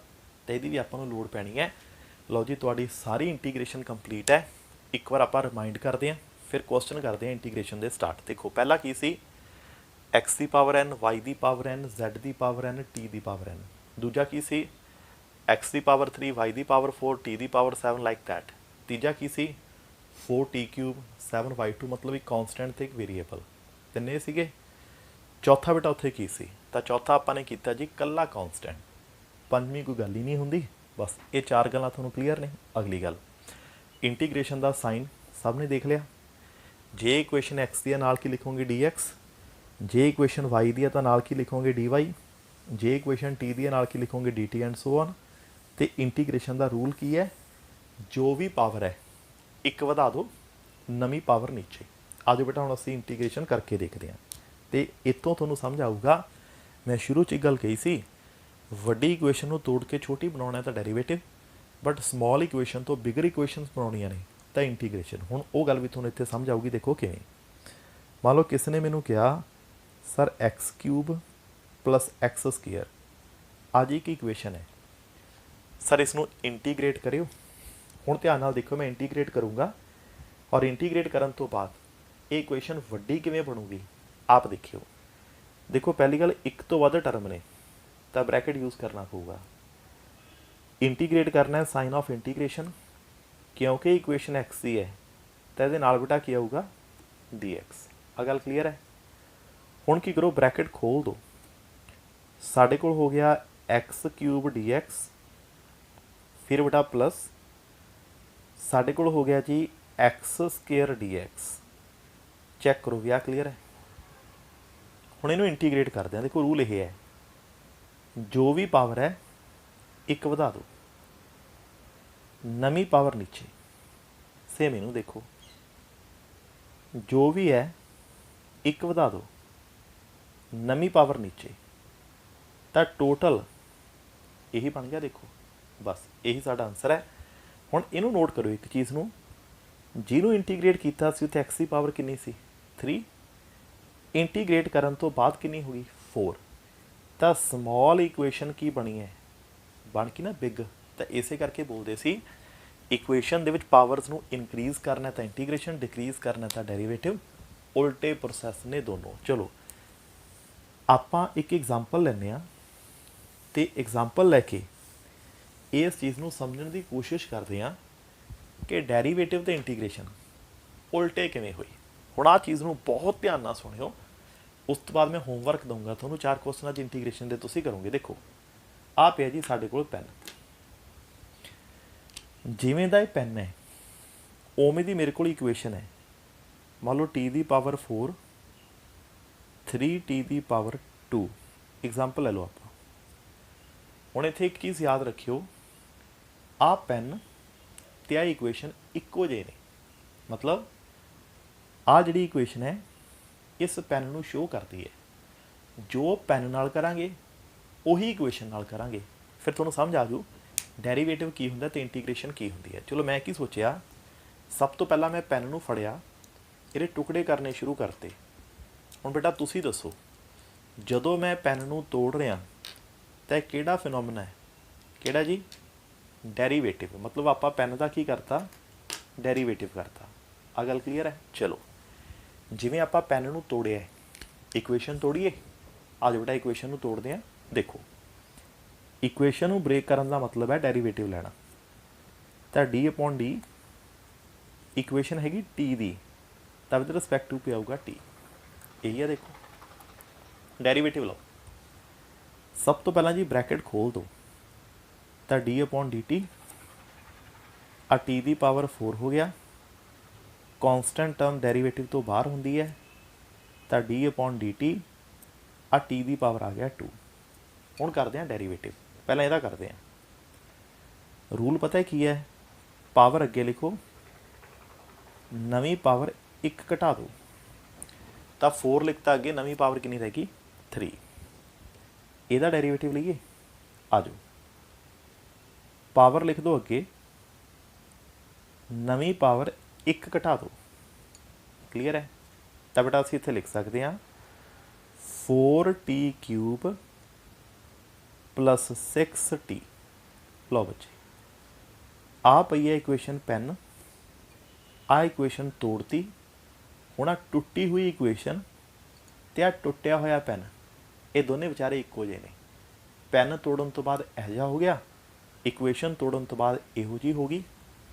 [SPEAKER 1] तो यदी भी आपां नूं लोड़ पैनी है। लो जी, तुहाडी सारी इंटीग्रेशन कंप्लीट है। एक बार आपां रिमाइंड करते हैं, फिर क्वेश्चन करते हैं इंटीग्रेशन के स्टार्ट। देखो पहला की सी? x की पावर n, y की पावर n, z की पावर n, t की पावर n। दूजा की सी? x की पावर 3, y की पावर 4, t की पावर 7, लाइक दैट। तीजा की सी? 4t³ 7y2, मतलब एक कॉन्सटेंट ते एक वेरीएबल, तिन्ने सीगे। चौथा बेटा उत्थे की सी? तो चौथा आपां ने कीता जी कल्ला कॉन्सटेंट। पंजवीं कोई गल ही नहीं हुंदी। बस ये 4 गल्लां तुहानूं क्लीयर ने। अगली गल, इंटीग्रेशन का साइन सब ने देख लिया। जे इक्वेशन x दी नाल की लिखोगे dx, जे इक्वेशन y दी तो नाल की लिखोगे dy, ਜੇ ਇਕੁਏਸ਼ਨ ਟੀ ਦੀ ਨਾਲ ਕੀ ਲਿਖੋਗੇ D T and so on. ਤੇ ਇੰਟੀਗ੍ਰੇਸ਼ਨ ਦਾ ਰੂਲ ਕੀ ਹੈ, ਜੋ ਵੀ ਪਾਵਰ ਹੈ ਇੱਕ ਵਧਾ ਦਿਓ, ਨਵੀਂ ਪਾਵਰ ਨੀਚੇ। ਆ ਜਾਓ ਬੇਟਾ ਹੁਣ ਅਸੀਂ ਇੰਟੀਗ੍ਰੇਸ਼ਨ ਕਰਕੇ ਦੇਖਦੇ ਹਾਂ। ਤੇ ਇੱਥੋਂ ਤੁਹਾਨੂੰ ਸਮਝ ਆਊਗਾ, ਮੈਂ ਸ਼ੁਰੂ 'ਚ ਇੱਕ ਗੱਲ ਕਹੀ ਸੀ, ਵੱਡੀ ਇਕੁਏਸ਼ਨ ਨੂੰ ਤੋੜ ਕੇ ਛੋਟੀ ਬਣਾਉਣਾ ਤਾਂ ਡੈਰੀਵੇਟਿਵ, ਬਟ ਸਮੋਲ ਇਕੁਏਸ਼ਨ ਤੋਂ ਬਿਗਰ ਇਕੁਏਸ਼ਨਸ ਬਣਾਉਣੀਆਂ ਨੇ ਤਾਂ ਇੰਟੀਗ੍ਰੇਸ਼ਨ। ਹੁਣ ਉਹ ਗੱਲ ਵੀ ਤੁਹਾਨੂੰ ਇੱਥੇ ਸਮਝ ਆਊਗੀ। ਦੇਖੋ ਕਿਵੇਂ, ਮੰਨ ਲਓ ਕਿਸ ਨੇ ਮੈਨੂੰ ਕਿਹਾ sir X cube plus X square ਅੱਜ ਇੱਕ ਇਕੁਏਸ਼ਨ ਹੈ ਸਰ, ਇਸ ਨੂੰ ਇੰਟੀਗ੍ਰੇਟ ਕਰਿਓ। ਹੁਣ ਧਿਆਨ ਨਾਲ ਦੇਖੋ, ਮੈਂ ਇੰਟੀਗ੍ਰੇਟ ਕਰੂੰਗਾ ਔਰ ਇੰਟੀਗ੍ਰੇਟ ਕਰਨ ਤੋਂ ਬਾਅਦ ਇਹ ਇਕੁਏਸ਼ਨ ਵੱਡੀ ਕਿਵੇਂ ਬਣੂਗੀ ਆਪ ਦੇਖਿਓ। ਦੇਖੋ ਪਹਿਲੀ ਗੱਲ, ਇੱਕ ਤੋਂ ਵੱਧ ਟਰਮ ਨੇ ਤਾਂ ਬ੍ਰੈਕਟ ਯੂਜ਼ ਕਰਨਾ ਪਊਗਾ। ਇੰਟੀਗ੍ਰੇਟ ਕਰਨਾ ਹੈ ਸਾਈਨ ਆਫ ਇੰਟੀਗ੍ਰੇਸ਼ਨ, ਕਿਉਂਕਿ ਇਕੁਏਸ਼ਨ ਐਕਸ ਦੀ ਹੈ ਤਾਂ ਇਹਦੇ ਨਾਲ ਬੇਟਾ ਕੀ ਆਊਗਾ ਡੀ ਐਕਸ। ਆ ਗੱਲ ਕਲੀਅਰ ਹੈ। ਹੁਣ ਕੀ ਕਰੋ, ਬ੍ਰੈਕਟ ਖੋਲ ਦਿਓ। ਸਾਡੇ ਕੋਲ ਹੋ ਗਿਆ ਐਕਸ ਕਿਊਬ ਡੀ ਐਕਸ, ਫਿਰ ਬੇਟਾ ਪਲਸ ਸਾਡੇ ਕੋਲ ਹੋ ਗਿਆ ਜੀ X square D X. Check ਕਰੋ ਵੀ ਆ ਕਲੀਅਰ ਹੈ। ਹੁਣ ਇਹਨੂੰ ਇੰਟੀਗ੍ਰੇਟ ਕਰਦੇ ਹਾਂ। ਦੇਖੋ ਰੂਲ ਇਹ ਹੈ, ਜੋ ਵੀ ਪਾਵਰ ਹੈ ਇੱਕ ਵਧਾ ਦਿਓ, ਨਵੀਂ ਪਾਵਰ ਨੀਚੇ। ਸੇਮ ਇਹਨੂੰ ਦੇਖੋ, ਜੋ ਵੀ ਹੈ ਇੱਕ ਵਧਾ ਦਿਓ, ਨਵੀਂ ਪਾਵਰ ਨੀਚੇ, ਤਾਂ ਟੋਟਲ ਇਹੀ ਬਣ ਗਿਆ। ਦੇਖੋ ਬਸ ਇਹੀ ਸਾਡਾ ਆਨਸਰ ਹੈ। ਹੁਣ ਇਹਨੂੰ ਨੋਟ ਕਰੋ ਇੱਕ ਚੀਜ਼ ਨੂੰ, ਜਿਹਨੂੰ ਇੰਟੀਗ੍ਰੇਟ ਕੀਤਾ ਸੀ ਉੱਥੇ ਐਕਸ ਦੀ ਪਾਵਰ ਕਿੰਨੀ ਸੀ 3, ਇੰਟੀਗ੍ਰੇਟ ਕਰਨ ਤੋਂ ਬਾਅਦ ਕਿੰਨੀ ਹੋ ਗਈ 4। ਤਾਂ ਸਮੋਲ ਇਕੁਏਸ਼ਨ ਕੀ ਬਣੀ ਹੈ, ਬਣ ਕੇ ਨਾ ਬਿਗ। ਤਾਂ ਇਸੇ ਕਰਕੇ ਬੋਲਦੇ ਸੀ ਇਕੁਏਸ਼ਨ ਦੇ ਵਿੱਚ ਪਾਵਰਸ ਨੂੰ ਇਨਕਰੀਜ਼ ਕਰਨਾ ਤਾਂ ਇੰਟੀਗ੍ਰੇਸ਼ਨ, ਡਿਕਰੀਜ਼ ਕਰਨਾ ਤਾਂ ਡੈਰੀਵੇਟਿਵ, ਉਲਟੇ ਪ੍ਰੋਸੈਸ ਨੇ ਦੋਨੋਂ। ਚਲੋ ਆਪਾਂ ਇੱਕ ਐਗਜ਼ਾਮਪਲ ਲੈਂਦੇ ਹਾਂ ਤੇ ਐਗਜ਼ਾਮਪਲ ਲੈ ਕੇ ਇਸ ਚੀਜ਼ ਨੂੰ ਸਮਝਣ ਦੀ ਕੋਸ਼ਿਸ਼ ਕਰਦੇ ਹਾਂ ਕਿ ਡੈਰੀਵੇਟਿਵ ਤੇ ਇੰਟੀਗ੍ਰੇਸ਼ਨ ਉਲਟੇ ਕਿਵੇਂ ਹੋਈ। ਹੁਣ ਆਹ ਚੀਜ਼ ਨੂੰ ਬਹੁਤ ਧਿਆਨ ਨਾਲ ਸੁਣਿਓ, ਉਸ ਤੋਂ ਬਾਅਦ ਮੈਂ ਹੋਮਵਰਕ ਦਊਂਗਾ ਤੁਹਾਨੂੰ 4 ਕੁਐਸਚਨਾਂ 'ਚ ਇੰਟੀਗ੍ਰੇਸ਼ਨ ਦੇ ਤੁਸੀਂ ਕਰੋਗੇ। ਦੇਖੋ ਆਹ ਪਿਆ ਜੀ ਸਾਡੇ ਕੋਲ ਪੈਨ, ਜਿਵੇਂ ਦਾ ਇਹ ਪੈਨ ਹੈ ਉਵੇਂ ਦੀ ਮੇਰੇ ਕੋਲ ਇਕੁਏਸ਼ਨ ਹੈ। ਮੰਨ ਲਓ ਟੀ ਦੀ ਪਾਵਰ 4 3t ਦੀ ਪਾਵਰ 2 ਐਗਜ਼ਾਮਪਲ ਲੈ ਲਓ ਆਪਾਂ। ਹੁਣ ਇੱਥੇ ਇੱਕ ਚੀਜ਼ ਯਾਦ ਰੱਖਿਓ, ਆਹ ਪੈਨ ਤੇ ਆਹ ਇਕੁਏਸ਼ਨ ਇੱਕੋ ਜਿਹੇ ਨੇ। ਮਤਲਬ ਆਹ ਜਿਹੜੀ ਇਕੁਏਸ਼ਨ ਹੈ ਇਸ ਪੈਨ ਨੂੰ ਸ਼ੋਅ ਕਰਦੀ ਹੈ, ਜੋ ਪੈਨ ਨਾਲ ਕਰਾਂਗੇ ਉਹੀ ਇਕੁਏਸ਼ਨ ਨਾਲ ਕਰਾਂਗੇ। ਫਿਰ ਤੁਹਾਨੂੰ ਸਮਝ ਆ ਜੂ ਡੈਰੀਵੇਟਿਵ ਕੀ ਹੁੰਦਾ ਤੇ ਇੰਟੀਗ੍ਰੇਸ਼ਨ ਕੀ ਹੁੰਦੀ ਹੈ। ਚਲੋ ਮੈਂ ਕੀ ਸੋਚਿਆ, ਸਭ ਤੋਂ ਪਹਿਲਾਂ ਮੈਂ ਪੈਨ ਨੂੰ ਫੜਿਆ, ਇਹਦੇ ਟੁਕੜੇ ਕਰਨੇ ਸ਼ੁਰੂ ਕਰਤੇ। ਹੁਣ ਬੇਟਾ ਤੁਸੀਂ ਦੱਸੋ, ਜਦੋਂ ਮੈਂ ਪੈਨ ਨੂੰ ਤੋੜ ਰਿਹਾ ਤਾਂ ਇਹ ਕਿਹੜਾ ਫਿਨੋਮੀਨਾ ਹੈ, ਕਿਹੜਾ ਜੀ ਡੈਰੀਵੇਟਿਵ। ਮਤਲਬ ਆਪਾਂ ਪੈਨ ਦਾ ਕੀ ਕਰਤਾ ਡੈਰੀਵੇਟਿਵ ਕਰਤਾ। ਆ ਗੱਲ ਕਲੀਅਰ ਹੈ। ਚਲੋ ਜਿਵੇਂ ਆਪਾਂ ਪੈਨ ਨੂੰ ਤੋੜਿਆ, ਇਕੁਏਸ਼ਨ ਤੋੜੀਏ, ਆ ਜਾਓ ਬੇਟਾ ਇਕੁਏਸ਼ਨ ਨੂੰ ਤੋੜਦੇ ਹਾਂ। ਦੇਖੋ ਇਕੁਏਸ਼ਨ ਨੂੰ ਬ੍ਰੇਕ ਕਰਨ ਦਾ ਮਤਲਬ ਹੈ ਡੈਰੀਵੇਟਿਵ ਲੈਣਾ। ਤਾਂ ਡੀ ਅਪੋਨ ਡੀ ਇਕੁਏਸ਼ਨ ਹੈਗੀ ਟੀ ਦੀ, ਤਾਂ ਵਿਦ ਰਿਸਪੈਕਟ ਟੂ ਕੀ ਆਊਗਾ ਟੀ। ਇਹੀ ਹੈ ਦੇਖੋ ਡੈਰੀਵੇਟਿਵ ਲਓ। ਸਭ ਤੋਂ ਪਹਿਲਾਂ ਜੀ ਬ੍ਰੈਕਟ ਖੋਲ ਦਿਓ, ਤਾਂ ਡੀ ਅਪੋਨ ਡੀ ਟੀ, ਆ ਟੀ ਦੀ ਪਾਵਰ 4 ਹੋ ਗਿਆ। ਕੌਨਸਟੈਂਟ ਟਰਮ ਡੈਰੀਵੇਟਿਵ ਤੋਂ ਬਾਹਰ ਹੁੰਦੀ ਹੈ ਤਾਂ ਡੀ ਅਪੋਨ ਡੀ ਟੀ, ਆ ਟੀ ਦੀ ਪਾਵਰ ਆ ਗਿਆ 2। ਹੁਣ ਕਰਦੇ ਹਾਂ ਡੈਰੀਵੇਟਿਵ। ਪਹਿਲਾਂ ਇਹਦਾ ਕਰਦੇ ਹਾਂ। ਰੂਲ ਪਤਾ ਕੀ ਹੈ, ਪਾਵਰ ਅੱਗੇ ਲਿਖੋ, ਨਵੀਂ ਪਾਵਰ 1 ਘਟਾ ਦਿਓ, ਤਾਂ 4 ਲਿਖਤਾ ਅੱਗੇ, ਨਵੀਂ ਪਾਵਰ ਕਿੰਨੀ ਰਹਿ ਗਈ 3। ਇਹਦਾ ਡੈਰੀਵੇਟਿਵ ਲਈਏ, ਆ ਜਾਓ ਪਾਵਰ ਲਿਖ ਦਿਓ ਅੱਗੇ, ਨਵੀਂ ਪਾਵਰ 1 ਘਟਾ ਦਿਓ। ਕਲੀਅਰ ਹੈ। ਤਾਂ ਬੇਟਾ ਅਸੀਂ ਇੱਥੇ ਲਿਖ ਸਕਦੇ ਹਾਂ 4t ਕਿਊਬ ਪਲਸ 6t। ਲਓ ਬੱਚੇ ਆ ਪਈ ਹੈ ਇਕੁਏਸ਼ਨ ਪੈਨ, ਆ ਇਕੁਏਸ਼ਨ ਤੋੜਤੀ। ਹੁਣ ਆ ਟੁੱਟੀ ਹੋਈ ਇਕੁਏਸ਼ਨ ਤੇ ਆ ਟੁੱਟਿਆ ਹੋਇਆ ਪੈਨ, ਇਹ ਦੋਨੇ ਵਿਚਾਰੇ ਇੱਕੋ ਜਿਹੇ ਨੇ। ਪੈਨ ਤੋੜਨ ਤੋਂ ਬਾਅਦ ਇਹੋ ਜਿਹਾ ਹੋ ਗਿਆ, ਇਕੁਏਸ਼ਨ ਤੋੜਨ ਤੋਂ ਬਾਅਦ ਇਹੋ ਜਿਹੀ ਹੋ ਗਈ।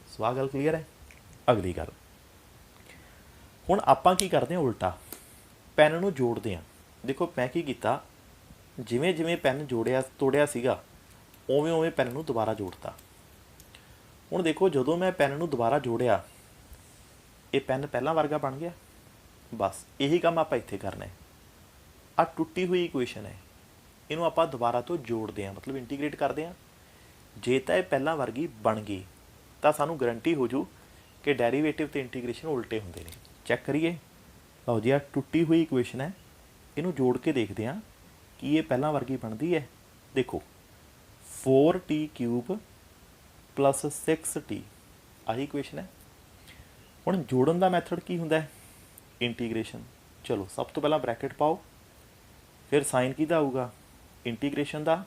[SPEAKER 1] ਸੋ ਆਹ ਗੱਲ ਕਲੀਅਰ ਹੈ। ਅਗਲੀ ਗੱਲ, ਹੁਣ ਆਪਾਂ ਕੀ ਕਰਦੇ ਹਾਂ ਉਲਟਾ, ਪੈਨ ਨੂੰ ਜੋੜਦੇ ਹਾਂ। ਦੇਖੋ ਮੈਂ ਕੀ ਕੀਤਾ, ਜਿਵੇਂ ਜਿਵੇਂ ਪੈਨ ਤੋੜਿਆ ਸੀਗਾ ਉਵੇਂ ਉਵੇਂ ਪੈਨ ਨੂੰ ਦੁਬਾਰਾ ਜੋੜਤਾ। ਹੁਣ ਦੇਖੋ ਜਦੋਂ ਮੈਂ ਪੈਨ ਨੂੰ ਦੁਬਾਰਾ ਜੋੜਿਆ, ਇਹ ਪੈਨ ਪਹਿਲਾਂ ਵਰਗਾ ਬਣ ਗਿਆ। ਬਸ ਇਹੀ ਕੰਮ ਆਪਾਂ ਇੱਥੇ ਕਰਨਾ ਹੈ। ਆ ਟੁੱਟੀ ਹੋਈ ਇਕੁਏਸ਼ਨ ਹੈ, ਇਹਨੂੰ ਆਪਾਂ ਦੁਬਾਰਾ ਤੋਂ ਜੋੜਦੇ ਹਾਂ, मतलब इंटीग्रेट करते हैं। ਜੇ ਤਾਂ ਇਹ ਪਹਿਲਾਂ ਵਰਗੀ ਬਣ ਗਈ ਤਾਂ ਸਾਨੂੰ ਗਰੰਟੀ ਹੋ ਜੂ ਕਿ ਡੈਰੀਵੇਟਿਵ ਤੇ ਇੰਟੀਗ੍ਰੇਸ਼ਨ ਉਲਟੇ ਹੁੰਦੇ ਨੇ। ਚੈੱਕ ਕਰੀਏ। ਲਓ ਜੀ, ਆ ਟੁੱਟੀ ਹੋਈ ਇਕੁਏਸ਼ਨ ਹੈ, ਇਹਨੂੰ ਜੋੜ ਕੇ ਦੇਖਦੇ ਹਾਂ ਕਿ ਇਹ ਪਹਿਲਾਂ ਵਰਗੀ ਬਣਦੀ ਹੈ। ਦੇਖੋ 4t³ + 6t, ਆਹੀ ਇਕੁਏਸ਼ਨ ਹੈ। ਹੁਣ ਜੋੜਨ ਦਾ ਮੈਥਡ ਕੀ ਹੁੰਦਾ ਹੈ? ਇੰਟੀਗ੍ਰੇਸ਼ਨ। ਚਲੋ ਸਭ ਤੋਂ ਪਹਿਲਾਂ ਬ੍ਰੈਕਟ ਪਾਓ, ਫਿਰ ਸਾਈਨ ਕਿਹਦਾ ਆਊਗਾ? ਇੰਟੀਗ੍ਰੇਸ਼ਨ ਦਾ।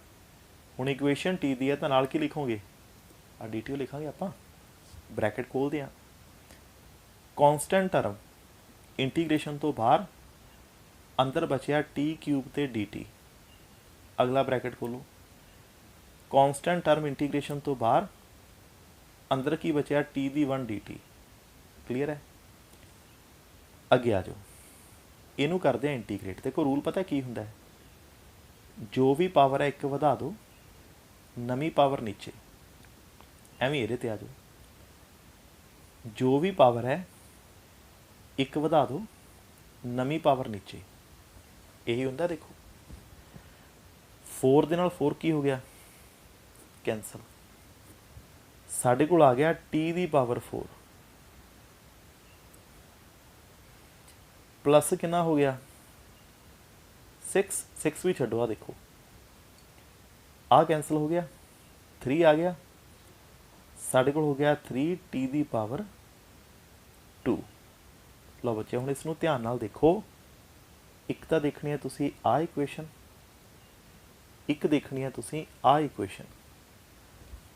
[SPEAKER 1] ਹੁਣ ਇਕੁਏਸ਼ਨ ਟੀ ਦੀ ਹੈ ਤਾਂ ਨਾਲ ਕੀ ਲਿਖੋਗੇ? ਆ dt ਲਿਖਾਂਗੇ ਆਪਾਂ। ਬ੍ਰੈਕਟ ਖੋਲ੍ਹਦੇ ਹਾਂ। ਕੌਨਸਟੈਂਟ ਟਰਮ ਇੰਟੀਗ੍ਰੇਸ਼ਨ ਤੋਂ ਬਾਹਰ, ਅੰਦਰ ਬਚਿਆ t³ ਤੇ dt। ਅਗਲਾ ਬ੍ਰੈਕਟ ਖੋਲੋ। ਕੌਨਸਟੈਂਟ ਟਰਮ ਇੰਟੀਗ੍ਰੇਸ਼ਨ ਤੋਂ ਬਾਹਰ, ਅੰਦਰ ਕੀ ਬਚਿਆ? t(1) dt। ਕਲੀਅਰ ਹੈ? ਅੱਗੇ ਆ ਜਾਓ, ਇਹਨੂੰ ਕਰਦੇ ਹਾਂ ਇੰਟੀਗ੍ਰੇਟ। ਦੇਖੋ ਰੂਲ ਪਤਾ ਕੀ ਹੁੰਦਾ ਹੈ? ਜੋ ਵੀ ਪਾਵਰ ਹੈ ਇੱਕ ਵਧਾ ਦਿਓ, ਨਵੀਂ ਪਾਵਰ ਨੀਚੇ। ਐਵੇਂ ਇਹਦੇ ਤੇ ਆ ਜਾਓ, ਜੋ ਵੀ ਪਾਵਰ ਹੈ ਇੱਕ ਵਧਾ ਦਿਓ, ਨਵੀਂ ਪਾਵਰ ਨੀਚੇ। ਇਹੀ ਹੁੰਦਾ। ਦੇਖੋ 4 ਦੇ ਨਾਲ 4 ਕੀ ਹੋ ਗਿਆ? ਕੈਂਸਲ। ਸਾਡੇ ਕੋਲ ਆ ਗਿਆ t⁴ ਪਲੱਸ ਕਿੰਨਾ ਹੋ ਗਿਆ? 6 ਵੀ ਛੱਡੋ। ਆ ਦੇਖੋ, ਆ ਕੈਂਸਲ ਹੋ ਗਿਆ, 3 ਆ ਗਿਆ। ਸਾਡੇ ਕੋਲ ਹੋ ਗਿਆ 3t⁴2। ਲਓ ਬੱਚੇ, ਹੁਣ ਇਸ ਨੂੰ ਧਿਆਨ ਨਾਲ ਦੇਖੋ। ਇੱਕ ਤਾਂ ਦੇਖਣੀ ਹੈ ਤੁਸੀਂ ਆਹ ਇਕੁਏਸ਼ਨ, ਇੱਕ ਦੇਖਣੀ ਹੈ ਤੁਸੀਂ ਆਹ ਇਕੁਏਸ਼ਨ।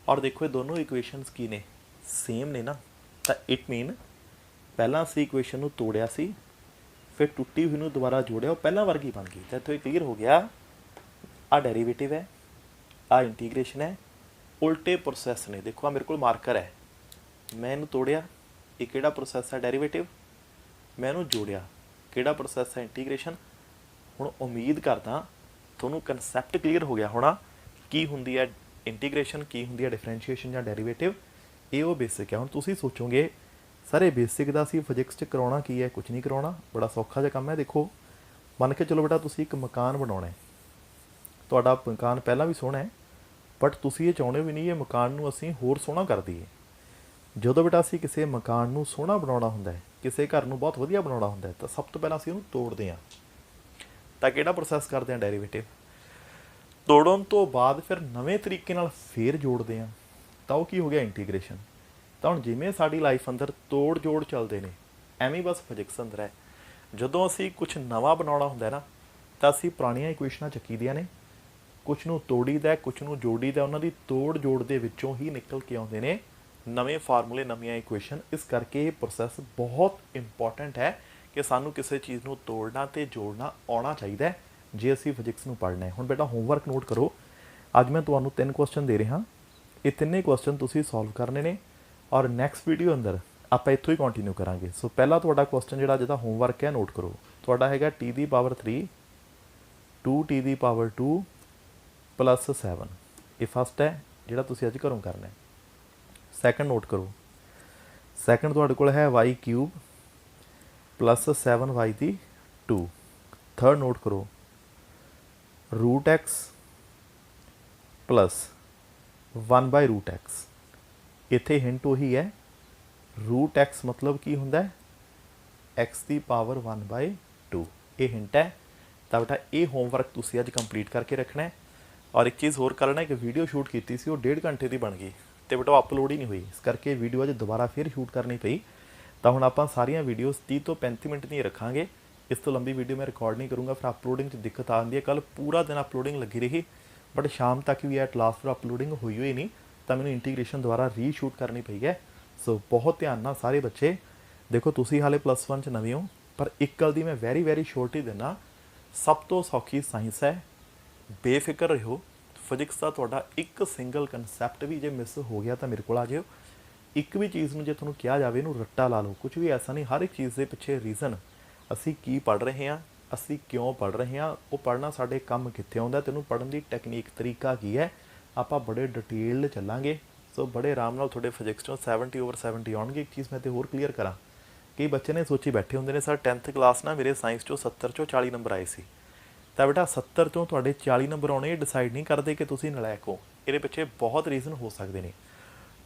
[SPEAKER 1] ਔਰ ਦੇਖੋ ਇਹ ਦੋਨੋਂ ਇਕੁਏਸ਼ਨਸ ਕੀ ਨੇ? ਸੇਮ ਨੇ ਨਾ। ਤਾਂ ਇਟ ਮੀਨ ਪਹਿਲਾਂ ਅਸੀਂ ਇਕੁਏਸ਼ਨ ਨੂੰ ਤੋੜਿਆ ਸੀ, ਫਿਰ ਟੁੱਟੀ ਹੋਈ ਨੂੰ ਦੁਬਾਰਾ ਜੋੜਿਆ, ਉਹ ਪਹਿਲਾਂ ਵਰਗੀ ਬਣ ਗਈ। ਤਾਂ ਇੱਥੋਂ ਇਹ ਕਲੀਅਰ ਹੋ ਗਿਆ, ਆਹ ਡੈਰੀਵੇਟਿਵ ਹੈ, ਆਹ ਇੰਟੀਗ੍ਰੇਸ਼ਨ ਹੈ, ਉਲਟੇ ਪ੍ਰੋਸੈਸ ਨੇ। ਦੇਖੋ ਆ ਮੇਰੇ ਕੋਲ ਮਾਰਕਰ ਹੈ, ਮੈਂ ਇਹਨੂੰ ਤੋੜਿਆ, ਇਹ ਕਿਹੜਾ ਪ੍ਰੋਸੈਸ ਹੈ? ਡੈਰੀਵੇਟਿਵ। ਮੈਂ ਇਹਨੂੰ ਜੋੜਿਆ, ਕਿਹੜਾ ਪ੍ਰੋਸੈਸ ਹੈ? ਇੰਟੀਗ੍ਰੇਸ਼ਨ। ਹੁਣ ਉਮੀਦ ਕਰਦਾ ਤੁਹਾਨੂੰ ਕਨਸੈਪਟ ਕਲੀਅਰ ਹੋ ਗਿਆ ਹੋਣਾ, ਕੀ ਹੁੰਦੀ ਹੈ ਇੰਟੀਗ੍ਰੇਸ਼ਨ, ਕੀ ਹੁੰਦੀ ਹੈ ਡਿਫਰੈਂਸ਼ੀਏਸ਼ਨ ਜਾਂ ਡੈਰੀਵੇਟਿਵ। ਇਹ ਉਹ ਬੇਸਿਕ ਹੈ। ਹੁਣ ਤੁਸੀਂ ਸੋਚੋਗੇ ਸਰ ਇਹ ਬੇਸਿਕ ਦਾ ਅਸੀਂ ਫਿਜ਼ਿਕਸ 'ਚ ਕਰਾਉਣਾ ਕੀ ਹੈ? ਕੁਝ ਨਹੀਂ ਕਰਾਉਣਾ, ਬੜਾ ਸੌਖਾ ਜਿਹਾ ਕੰਮ ਹੈ। ਦੇਖੋ ਮੰਨ ਕੇ ਚਲੋ ਬੇਟਾ, ਤੁਸੀਂ ਇੱਕ ਮਕਾਨ ਬਣਾਉਣਾ ਹੈ। ਤੁਹਾਡਾ ਮਕਾਨ ਪਹਿਲਾਂ ਵੀ ਸੋਹਣਾ ਹੈ, ਬਟ ਤੁਸੀਂ ਇਹ ਚਾਹੁੰਦੇ ਵੀ ਨਹੀਂ ਇਹ ਮਕਾਨ ਨੂੰ ਅਸੀਂ ਹੋਰ ਸੋਹਣਾ ਕਰ ਦਈਏ। ਜਦੋਂ ਬੇਟਾ ਅਸੀਂ ਕਿਸੇ ਮਕਾਨ ਨੂੰ ਸੋਹਣਾ ਬਣਾਉਣਾ ਹੁੰਦਾ ਹੈ, ਕਿਸੇ ਘਰ ਨੂੰ ਬਹੁਤ ਵਧੀਆ ਬਣਾਉਣਾ ਹੁੰਦਾ ਹੈ, ਤਾਂ ਸਭ ਤੋਂ ਪਹਿਲਾਂ ਅਸੀਂ ਉਹਨੂੰ ਤੋੜਦੇ ਹਾਂ। ਤਾਂ ਕਿਹੜਾ ਪ੍ਰੋਸੈਸ ਕਰਦੇ ਹਾਂ? ਡੈਰੀਵੇਟਿਵ। ਤੋੜਨ ਤੋਂ ਬਾਅਦ ਫਿਰ ਨਵੇਂ ਤਰੀਕੇ ਨਾਲ ਫੇਰ ਜੋੜਦੇ ਹਾਂ, ਤਾਂ ਉਹ ਕੀ ਹੋ ਗਿਆ? ਇੰਟੀਗ੍ਰੇਸ਼ਨ। ਤਾਂ ਹੁਣ ਜਿਵੇਂ ਸਾਡੀ ਲਾਈਫ ਅੰਦਰ ਤੋੜ ਜੋੜ ਚੱਲਦੇ ਨੇ, ਐਵੇਂ ਬਸ ਫਿਜ਼ਿਕਸ ਅੰਦਰ ਹੈ। ਜਦੋਂ ਅਸੀਂ ਕੁਝ ਨਵਾਂ ਬਣਾਉਣਾ ਹੁੰਦਾ ਨਾ, ਤਾਂ ਅਸੀਂ ਪੁਰਾਣੀਆਂ ਇਕੁਏਸ਼ਨਾਂ ਚੱਕੀਦੀਆਂ ਨੇ, ਕੁਛ ਨੂੰ ਤੋੜੀਦਾ, ਕੁਛ ਨੂੰ ਜੋੜੀਦਾ। ਉਹਨਾਂ ਦੀ ਤੋੜ ਜੋੜ ਦੇ ਵਿੱਚੋਂ ਹੀ ਨਿਕਲ ਕੇ ਆਉਂਦੇ ਨੇ ਨਵੇਂ ਫਾਰਮੂਲੇ, ਨਵੀਆਂ ਇਕੁਏਸ਼ਨ। ਇਸ ਕਰਕੇ ਇਹ ਪ੍ਰੋਸੈਸ ਬਹੁਤ ਇੰਪੋਰਟੈਂਟ ਹੈ ਕਿ ਸਾਨੂੰ ਕਿਸੇ ਚੀਜ਼ ਨੂੰ ਤੋੜਨਾ ਅਤੇ ਜੋੜਨਾ ਆਉਣਾ ਚਾਹੀਦਾ ਜੇ ਅਸੀਂ ਫਿਜ਼ਿਕਸ ਨੂੰ ਪੜ੍ਹਨਾ ਹੈ। ਹੁਣ ਬੇਟਾ ਹੋਮਵਰਕ ਨੋਟ ਕਰੋ। ਅੱਜ ਮੈਂ ਤੁਹਾਨੂੰ 3 ਕੁਐਸਚਨ ਦੇ ਰਿਹਾ, ਇਹ ਤਿੰਨੇ ਕੁਐਸਚਨ ਤੁਸੀਂ ਸੋਲਵ ਕਰਨੇ ਨੇ, ਔਰ ਨੈਕਸਟ ਵੀਡੀਓ ਅੰਦਰ ਆਪਾਂ ਇੱਥੋਂ ਹੀ ਕੰਟੀਨਿਊ ਕਰਾਂਗੇ। ਸੋ ਪਹਿਲਾ ਤੁਹਾਡਾ ਕੁਐਸਚਨ ਜਿਹੜਾ ਜਿਹਦਾ ਹੋਮਵਰਕ ਹੈ ਨੋਟ ਕਰੋ। ਤੁਹਾਡਾ ਹੈਗਾ t⁵ 2t⁵ + 7। ਇਹ ਫਸਟ ਹੈ ਜਿਹੜਾ ਤੁਸੀਂ ਅੱਜ ਘਰੋਂ ਕਰਨਾ ਹੈ। ਸੈਕੰਡ ਨੋਟ ਕਰੋ। ਸੈਕੰਡ ਤੁਹਾਡੇ ਕੋਲ ਹੈ y³ + 7y²। ਥਰਡ ਨੋਟ ਕਰੋ, √x + 1/√x। ਇੱਥੇ ਹਿੰਟ ਉਹੀ ਹੈ, √x ਮਤਲਬ ਕੀ ਹੁੰਦਾ? x⁴1/2। ਇਹ ਹਿੰਟ ਹੈ। ਤਾਂ ਬੇਟਾ ਇਹ ਹੋਮਵਰਕ ਤੁਸੀਂ ਅੱਜ ਕੰਪਲੀਟ ਕਰਕੇ ਰੱਖਣਾ ਹੈ। ਔਰ ਇੱਕ ਚੀਜ਼ ਹੋਰ ਕਰਨਾ, ਇੱਕ ਵੀਡੀਓ ਸ਼ੂਟ ਕੀਤੀ ਸੀ, ਉਹ 1.5 ਘੰਟੇ ਦੀ ਬਣ ਗਈ ਅਤੇ ਬੇਟਾ ਉਹ ਅਪਲੋਡ ਹੀ ਨਹੀਂ ਹੋਈ। ਇਸ ਕਰਕੇ ਵੀਡੀਓ ਅੱਜ ਦੁਬਾਰਾ ਫਿਰ ਸ਼ੂਟ ਕਰਨੀ ਪਈ। ਤਾਂ ਹੁਣ ਆਪਾਂ ਸਾਰੀਆਂ ਵੀਡੀਓਜ਼ 30 ਤੋਂ 35 ਮਿੰਟ ਦੀਆਂ ਰੱਖਾਂਗੇ। ਇਸ ਤੋਂ ਲੰਬੀ ਵੀਡੀਓ ਮੈਂ ਰਿਕਾਰਡ ਨਹੀਂ ਕਰੂੰਗਾ, ਫਿਰ ਅਪਲੋਡਿੰਗ 'ਚ ਦਿੱਕਤ ਆਉਂਦੀ ਹੈ। ਕੱਲ੍ਹ ਪੂਰਾ ਦਿਨ ਅਪਲੋਡਿੰਗ ਲੱਗੀ ਰਹੀ, ਬਟ ਸ਼ਾਮ ਤੱਕ ਵੀ ਐਟ ਲਾਸਟ ਫਿਰ ਅਪਲੋਡਿੰਗ ਹੋਈ ਹੋਈ ਨਹੀਂ, ਤਾਂ ਮੈਨੂੰ ਇੰਟੀਗ੍ਰੇਸ਼ਨ ਦੁਬਾਰਾ ਰੀਸ਼ੂਟ ਕਰਨੀ ਪਈ ਹੈ। ਸੋ ਬਹੁਤ ਧਿਆਨ ਨਾਲ ਸਾਰੇ ਬੱਚੇ ਦੇਖੋ, ਤੁਸੀਂ ਹਾਲੇ +1 'ਚ ਨਵੇਂ ਹੋ, ਪਰ ਇੱਕ ਗੱਲ ਦੀ ਮੈਂ ਵੈਰੀ ਸ਼ੋਰਟੀ ਦਿੰਦਾ, ਸਭ ਤੋਂ ਸੌਖੀ ਸਾਇੰਸ ਹੈ। ਬੇਫਿਕਰ ਰਹੋ। ਫਿਜ਼ਿਕਸ ਦਾ ਤੁਹਾਡਾ ਇੱਕ ਸਿੰਗਲ ਕਨਸੈਪਟ ਵੀ ਜੇ ਮਿਸ ਹੋ ਗਿਆ ਤਾਂ ਮੇਰੇ ਕੋਲ ਆ ਜਾਇਓ। ਇੱਕ ਵੀ ਚੀਜ਼ ਨੂੰ ਜੇ ਤੁਹਾਨੂੰ ਕਿਹਾ ਜਾਵੇ ਇਹਨੂੰ ਰੱਟਾ ਲਾ ਲਓ, ਕੁਝ ਵੀ ਐਸਾ ਨਹੀਂ। ਹਰ ਇੱਕ ਚੀਜ਼ ਦੇ ਪਿੱਛੇ ਰੀਜ਼ਨ, ਅਸੀਂ ਕੀ ਪੜ੍ਹ ਰਹੇ ਹਾਂ, ਅਸੀਂ ਕਿਉਂ ਪੜ੍ਹ ਰਹੇ ਹਾਂ, ਉਹ ਪੜ੍ਹਨਾ ਸਾਡੇ ਕੰਮ ਕਿੱਥੇ ਆਉਂਦਾ, ਤੈਨੂੰ ਪੜ੍ਹਨ ਦੀ ਟੈਕਨੀਕ ਤਰੀਕਾ ਕੀ ਹੈ, ਆਪਾਂ ਬੜੇ ਡਿਟੇਲ ਚੱਲਾਂਗੇ। ਸੋ ਬੜੇ ਆਰਾਮ ਨਾਲ ਤੁਹਾਡੇ ਫਿਜ਼ਿਕਸ 'ਚੋਂ 70/70 ਆਉਣਗੇ। ਇੱਕ ਚੀਜ਼ ਮੈਂ ਤੇ ਹੋਰ ਕਲੀਅਰ ਕਰਾਂ, ਕਈ ਬੱਚੇ ਨੇ ਸੋਚੀ ਬੈਠੇ ਹੁੰਦੇ ਨੇ ਸਰ 10th ਕਲਾਸ ਨਾ ਮੇਰੇ ਸਾਇੰਸ 'ਚੋਂ 70 'ਚੋਂ 40 ਨੰਬਰ ਆਏ ਸੀ, ਤਾਂ ਬੇਟਾ 70 ਚੋਂ ਤੁਹਾਡੇ 40 ਨੰਬਰ ਆਉਣੇ ਇਹ ਡਿਸਾਈਡ ਨਹੀਂ ਕਰਦੇ ਕਿ ਤੁਸੀਂ ਨਲਾਇਕ ਹੋ। ਇਹਦੇ ਪਿੱਛੇ ਬਹੁਤ ਰੀਜ਼ਨ ਹੋ ਸਕਦੇ ਨੇ।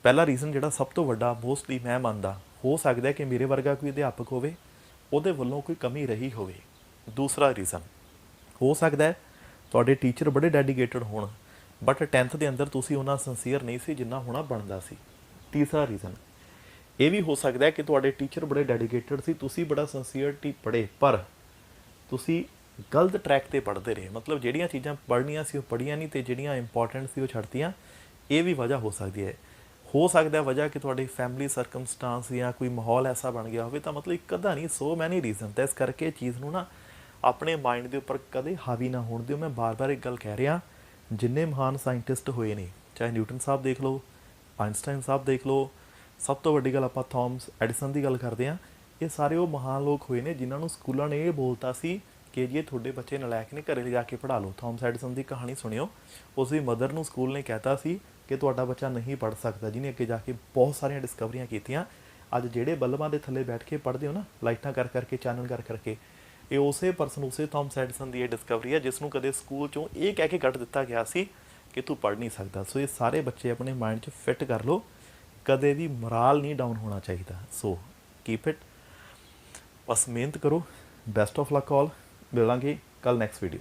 [SPEAKER 1] ਪਹਿਲਾ ਰੀਜ਼ਨ ਜਿਹੜਾ ਸਭ ਤੋਂ ਵੱਡਾ ਮੋਸਟਲੀ ਮੈਂ ਮੰਨਦਾ, ਹੋ ਸਕਦਾ ਕਿ ਮੇਰੇ ਵਰਗਾ ਕੋਈ ਅਧਿਆਪਕ ਹੋਵੇ, ਉਹਦੇ ਵੱਲੋਂ ਕੋਈ ਕਮੀ ਰਹੀ ਹੋਵੇ। ਦੂਸਰਾ ਰੀਜ਼ਨ ਹੋ ਸਕਦਾ ਹੈ ਤੁਹਾਡੇ ਟੀਚਰ ਬੜੇ ਡੈਡੀਕੇਟਡ ਹੋਣ, ਬਟ 10th ਦੇ ਅੰਦਰ ਤੁਸੀਂ ਉਹਨਾਂ ਸਿੰਸੀਅਰ ਨਹੀਂ ਸੀ ਜਿੰਨਾ ਹੋਣਾ ਬਣਦਾ ਸੀ। ਤੀਸਰਾ ਰੀਜ਼ਨ ਇਹ ਵੀ ਹੋ ਸਕਦਾ ਹੈ ਕਿ ਤੁਹਾਡੇ ਟੀਚਰ ਬੜੇ ਡੈਡੀਕੇਟਡ ਸੀ, ਤੁਸੀਂ ਬੜਾ ਸਿੰਸੀਅਰਟੀ ਪੜ੍ਹੇ, ਪਰ ਤੁਸੀਂ ਗਲਤ ਟਰੈਕ ਤੇ ਪੜ੍ਹਦੇ ਰਹੇ। ਮਤਲਬ ਜਿਹੜੀਆਂ ਚੀਜ਼ਾਂ ਪੜ੍ਹਨੀਆਂ ਸੀ ਉਹ ਪੜ੍ਹੀਆਂ ਨਹੀਂ, ਅਤੇ ਜਿਹੜੀਆਂ ਇੰਪੋਰਟੈਂਟ ਸੀ ਉਹ ਛੱਡਤੀਆਂ। ਇਹ ਵੀ ਵਜ੍ਹਾ ਹੋ ਸਕਦੀ ਹੈ। ਹੋ ਸਕਦਾ ਵਜ੍ਹਾ ਕਿ ਤੁਹਾਡੀ ਫੈਮਿਲੀ ਸਰਕਮਸਟਾਂਸ ਜਾਂ ਕੋਈ ਮਾਹੌਲ ਐਸਾ ਬਣ ਗਿਆ ਹੋਵੇ। ਤਾਂ ਮਤਲਬ ਇੱਕ ਅੱਧਾ ਨਹੀਂ, ਸੋ ਮੈਨੀ ਰੀਜ਼ਨ। ਤਾਂ ਇਸ ਕਰਕੇ ਇਹ ਚੀਜ਼ ਨੂੰ ਨਾ ਆਪਣੇ ਮਾਈਂਡ ਦੇ ਉੱਪਰ ਕਦੇ ਹਾਵੀ ਨਾ ਹੋਣ ਦਿਓ। ਮੈਂ ਬਾਰ-ਬਾਰ ਇੱਕ ਗੱਲ ਕਹਿ ਰਿਹਾ, ਜਿੰਨੇ ਮਹਾਨ ਸਾਇੰਟਿਸਟ ਹੋਏ ਨੇ, ਚਾਹੇ ਨਿਊਟਨ ਸਾਹਿਬ ਦੇਖ ਲਓ, ਆਇਨਸਟਾਈਨ ਸਾਹਿਬ ਦੇਖ ਲਓ, ਸਭ ਤੋਂ ਵੱਡੀ ਗੱਲ ਆਪਾਂ ਥੋਮਸ ਐਡੀਸਨ ਦੀ ਗੱਲ ਕਰਦੇ ਹਾਂ, ਇਹ ਸਾਰੇ ਉਹ ਮਹਾਨ ਲੋਕ ਹੋਏ ਨੇ ਜਿਨ੍ਹਾਂ ਨੂੰ ਸਕੂਲਾਂ ਨੇ ਇਹ ਬੋਲਤਾ ਸੀ ਕਿ ਜੀ ਤੁਹਾਡੇ ਬੱਚੇ ਨਲਾਇਕ ਨੇ, ਘਰੇ ਲਿਜਾ ਕੇ ਪੜ੍ਹਾ ਲਓ। ਥੋਮਸ ਐਡੀਸਨ ਦੀ ਕਹਾਣੀ ਸੁਣਿਓ। ਉਸ ਦੀ ਮਦਰ ਨੂੰ ਸਕੂਲ ਨੇ ਕਹਿਤਾ ਸੀ ਕਿ ਤੁਹਾਡਾ ਬੱਚਾ ਨਹੀਂ ਪੜ੍ਹ ਸਕਦਾ, ਜਿਹਨੇ ਅੱਗੇ ਜਾ ਕੇ ਬਹੁਤ ਸਾਰੀਆਂ ਡਿਸਕਵਰੀਆਂ ਕੀਤੀਆਂ। ਅੱਜ ਜਿਹੜੇ ਬਲਬਾਂ ਦੇ ਥੱਲੇ ਬੈਠ ਕੇ ਪੜ੍ਹਦੇ ਹੋ ਨਾ, ਲਾਈਟਾਂ ਕਰ ਕਰਕੇ, ਚਾਨਣ ਕਰ ਕਰਕੇ, ਇਹ ਉਸੇ ਪਰਸਨ, ਉਸੇ ਥੋਮਸ ਐਡੀਸਨ ਦੀ ਇਹ ਡਿਸਕਵਰੀ ਹੈ ਜਿਸ ਨੂੰ ਕਦੇ ਸਕੂਲ 'ਚੋਂ ਇਹ ਕਹਿ ਕੇ ਕੱਢ ਦਿੱਤਾ ਗਿਆ ਸੀ ਕਿ ਤੂੰ ਪੜ੍ਹ ਨਹੀਂ ਸਕਦਾ। ਸੋ ਇਹ ਸਾਰੇ ਬੱਚੇ ਆਪਣੇ ਮਾਈਂਡ 'ਚ ਫਿੱਟ ਕਰ ਲਓ, ਕਦੇ ਵੀ ਮੋਰਾਲ ਨਹੀਂ ਡਾਊਨ ਹੋਣਾ ਚਾਹੀਦਾ। ਸੋ ਕੀਪ ਇਟ, ਬਸ ਮਿਹਨਤ ਕਰੋ। ਬੈਸਟ ਆਫ ਲੱਕ ਆਲ। ਮਿਲਾਂਗੇ ਕੱਲ ਨੈਕਸਟ ਵੀਡੀਓ।